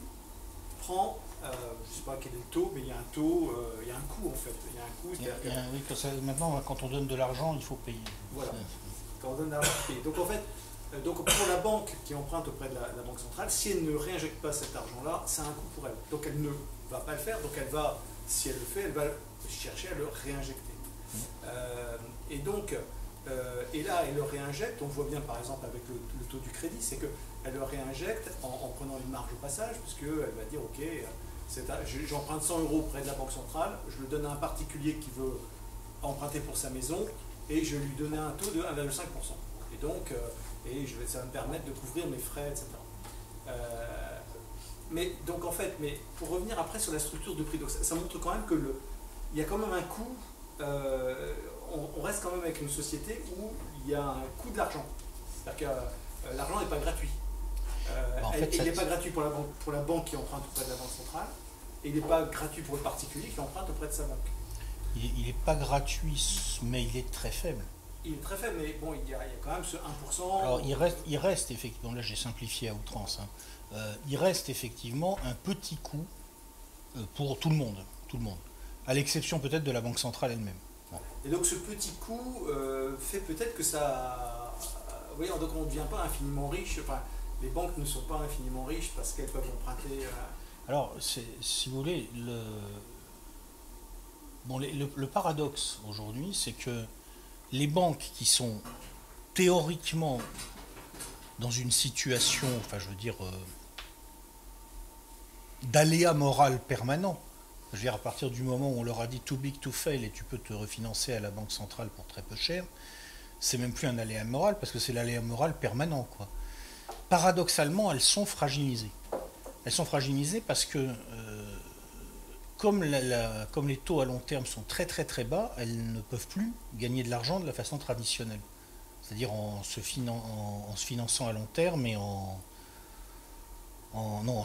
prend, je ne sais pas quel est le taux, mais il y a un taux, il y a un coût en fait. Il y a un coût.
Oui, maintenant, quand on donne de l'argent, il faut payer.
Voilà. Quand on donne de l'argent, il faut payer. Donc en fait, pour la banque qui emprunte auprès de la Banque centrale, si elle ne réinjecte pas cet argent-là, c'est un coût pour elle. Donc elle ne va pas le faire, donc elle va, si elle le fait, elle va chercher à le réinjecter. Et donc, et là, elle le réinjecte, on voit bien par exemple avec le taux du crédit, c'est qu'elle le réinjecte en prenant une marge au passage, puisqu'elle va dire, ok, j'emprunte 100 € auprès de la Banque centrale, je le donne à un particulier qui veut emprunter pour sa maison, et je lui donne un taux de 1,5%. Et donc, ça va me permettre de couvrir mes frais, etc. Mais donc en fait, mais pour revenir après sur la structure de prix, donc ça montre quand même que il y a quand même un coût. On reste quand même avec une société où il y a un coût de l'argent. C'est-à-dire que l'argent n'est pas gratuit. Il n'est pas gratuit pour la banque qui emprunte auprès de la Banque centrale, et il n'est pas gratuit pour le particulier qui emprunte auprès de sa banque.
Il n'est pas gratuit, mais il est très faible.
Il est très faible, mais bon, il y a quand même ce 1%.
Alors, il reste effectivement, là j'ai simplifié à outrance, il reste effectivement un petit coût pour tout le monde, à l'exception peut-être de la Banque centrale elle-même. Bon.
Et donc ce petit coût fait peut-être que ça... Vous voyez, donc on ne devient pas infiniment riche, enfin, les banques ne sont pas infiniment riches parce qu'elles peuvent emprunter...
Alors, si vous voulez, le paradoxe aujourd'hui, c'est que les banques qui sont théoriquement dans une situation, enfin je veux dire, d'aléa moral permanent, je veux dire à partir du moment où on leur a dit too big to fail et tu peux te refinancer à la Banque centrale pour très peu cher, c'est même plus un aléa moral parce que c'est l'aléa moral permanent, quoi. Paradoxalement, elles sont fragilisées. Elles sont fragilisées parce que comme les taux à long terme sont très très très bas, elles ne peuvent plus gagner de l'argent de la façon traditionnelle. C'est-à-dire en se finançant à long terme et en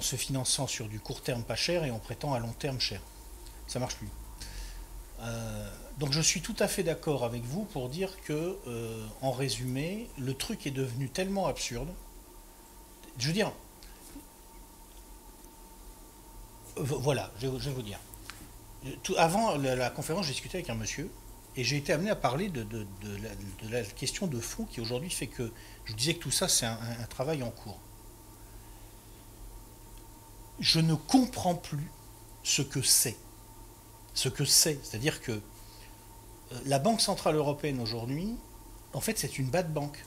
se finançant sur du court terme pas cher et en prêtant à long terme cher. Ça marche plus. Donc je suis tout à fait d'accord avec vous pour dire que, en résumé, le truc est devenu tellement absurde. Je veux dire, voilà, je vais vous dire. Avant la conférence, j'ai discuté avec un monsieur et j'ai été amené à parler de la question de fond qui aujourd'hui fait que je disais que tout ça c'est un travail en cours. Je ne comprends plus ce que c'est. C'est-à-dire que la Banque Centrale Européenne aujourd'hui, en fait c'est une bad bank.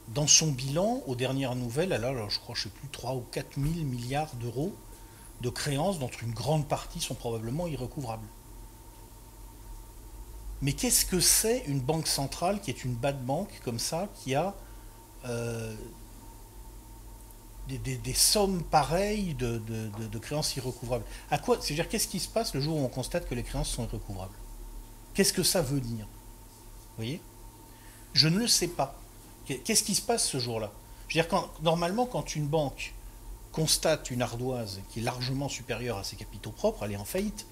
Dans son bilan, aux dernières nouvelles, elle a, je crois, je ne sais plus, 3 ou 4 000 milliards d'euros de créances dont une grande partie sont probablement irrecouvrables. Mais qu'est-ce que c'est une banque centrale qui est une bad bank comme ça, qui a des sommes pareilles de créances irrecouvrables? À quoi, c'est-à-dire, qu'est-ce qui se passe le jour où on constate que les créances sont irrecouvrables? Qu'est-ce que ça veut dire? Vous voyez? Je ne le sais pas. Qu'est-ce qui se passe ce jour-là? Je veux dire, normalement, quand une banque constate une ardoise qui est largement supérieure à ses capitaux propres, elle est en faillite.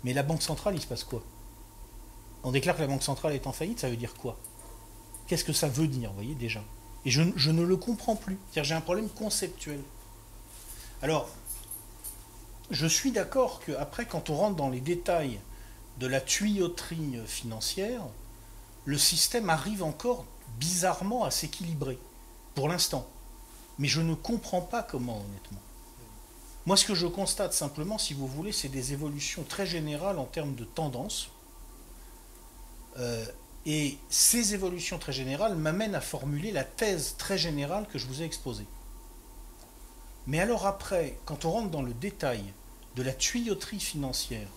Mais la Banque centrale, il se passe quoi? On déclare que la Banque centrale est en faillite, ça veut dire quoi? Qu'est-ce que ça veut dire, vous voyez, déjà? Et je ne le comprends plus. C'est-à-dire, j'ai un problème conceptuel. Alors, je suis d'accord qu'après, quand on rentre dans les détails de la tuyauterie financière, le système arrive encore bizarrement à s'équilibrer, pour l'instant. Mais je ne comprends pas comment, honnêtement. Moi, ce que je constate simplement, si vous voulez, c'est des évolutions très générales en termes de tendance. Et ces évolutions très générales m'amènent à formuler la thèse très générale que je vous ai exposée. Mais alors après, quand on rentre dans le détail de la tuyauterie financière,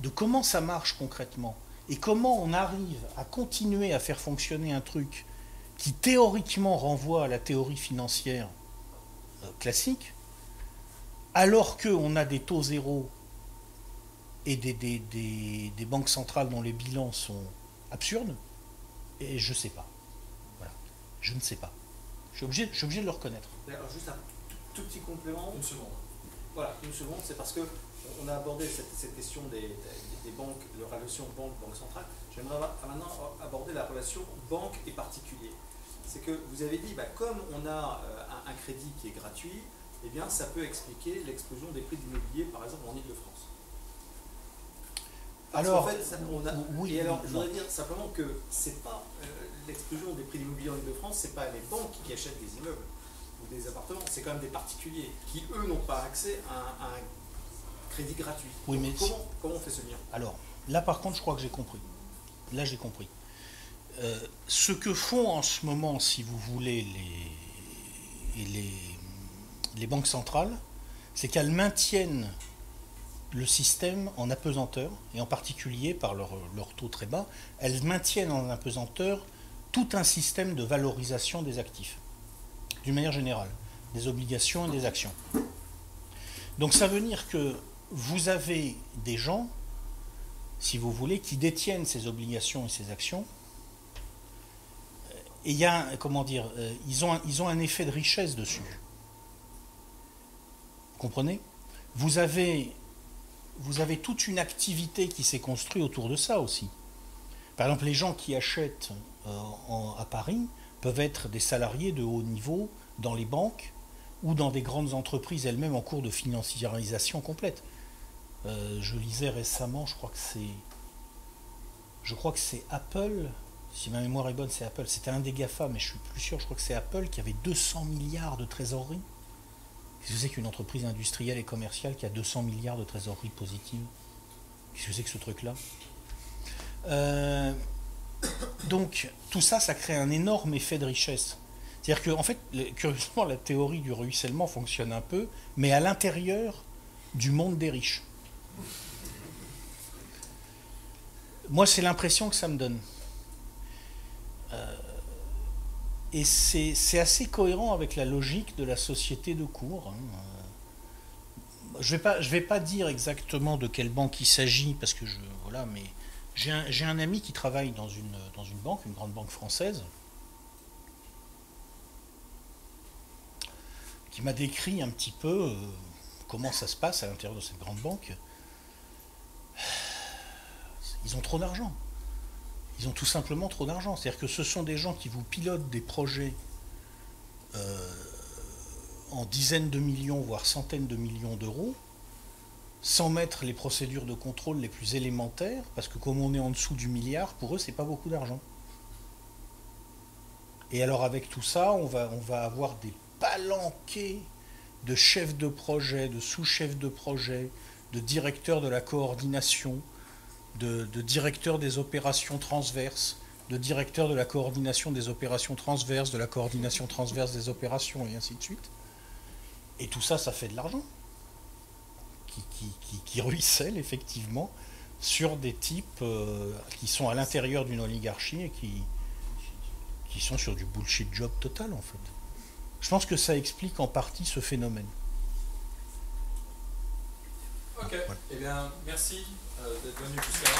de comment ça marche concrètement, et comment on arrive à continuer à faire fonctionner un truc qui théoriquement renvoie à la théorie financière classique, alors qu'on a des taux zéro et des banques centrales dont les bilans sont absurdes, et je ne sais pas. Voilà. Je ne sais pas. Je suis obligé de le reconnaître.
Alors juste un tout petit complément.
Une seconde.
Voilà, une seconde, c'est parce que on a abordé cette question des banques, de la relation banque centrale. J'aimerais maintenant aborder la relation banque et particulier. C'est que vous avez dit, comme on a un crédit qui est gratuit, eh bien ça peut expliquer l'explosion des prix de l'immobilier, par exemple en Ile-de-France.
Alors,
en fait, oui, et alors, je voudrais dire simplement que c'est pas l'explosion des prix de l'immobilier en Ile-de-France, c'est pas les banques qui achètent des immeubles ou des appartements, c'est quand même des particuliers qui, eux, n'ont pas accès à un crédit gratuit.
Oui, mais
comment on fait ce lien?
Alors, là par contre, je crois que j'ai compris. Là, j'ai compris. Ce que font en ce moment, si vous voulez, les banques centrales, c'est qu'elles maintiennent le système en apesanteur, et en particulier par leur taux très bas, elles maintiennent en apesanteur tout un système de valorisation des actifs, d'une manière générale, des obligations et des actions. Donc ça veut dire que vous avez des gens, si vous voulez, qui détiennent ces obligations et ces actions, et il y a, comment dire, ils ont un effet de richesse dessus. Vous comprenez ? Vous avez toute une activité qui s'est construite autour de ça aussi. Par exemple, les gens qui achètent à Paris peuvent être des salariés de haut niveau dans les banques ou dans des grandes entreprises elles-mêmes en cours de financiarisation complète. Je lisais récemment, je crois que c'est Apple, si ma mémoire est bonne, c'est Apple. C'était un des GAFA, mais je suis plus sûr, je crois que c'est Apple qui avait 200 milliards de trésorerie. Qu'est-ce que c'est qu'une entreprise industrielle et commerciale qui a 200 milliards de trésorerie positive? Qu'est-ce que c'est que ce truc-là? Donc, tout ça, ça crée un énorme effet de richesse. C'est-à-dire qu'en fait, curieusement, la théorie du ruissellement fonctionne un peu, mais à l'intérieur du monde des riches. Moi, c'est l'impression que ça me donne. Et c'est assez cohérent avec la logique de la société de cours. Je vais pas dire exactement de quelle banque il s'agit, parce que voilà, mais j'ai un ami qui travaille dans une banque, une grande banque française, qui m'a décrit un petit peu comment ça se passe à l'intérieur de cette grande banque. Ils ont trop d'argent. Ils ont tout simplement trop d'argent. C'est-à-dire que ce sont des gens qui vous pilotent des projets en dizaines de millions, voire centaines de millions d'euros, sans mettre les procédures de contrôle les plus élémentaires, parce que comme on est en dessous du milliard, pour eux, c'est pas beaucoup d'argent. Et alors avec tout ça, on va avoir des palanqués de chefs de projet, de sous-chefs de projet, de directeurs de la coordination, de directeurs des opérations transverses, de directeurs de la coordination des opérations transverses, de la coordination transverse des opérations, et ainsi de suite. Et tout ça, ça fait de l'argent qui ruisselle effectivement sur des types qui sont à l'intérieur d'une oligarchie et qui sont sur du bullshit job total, en fait. Je pense que ça explique en partie ce phénomène.
Ok, voilà. Eh bien, merci d'être venu jusqu'à la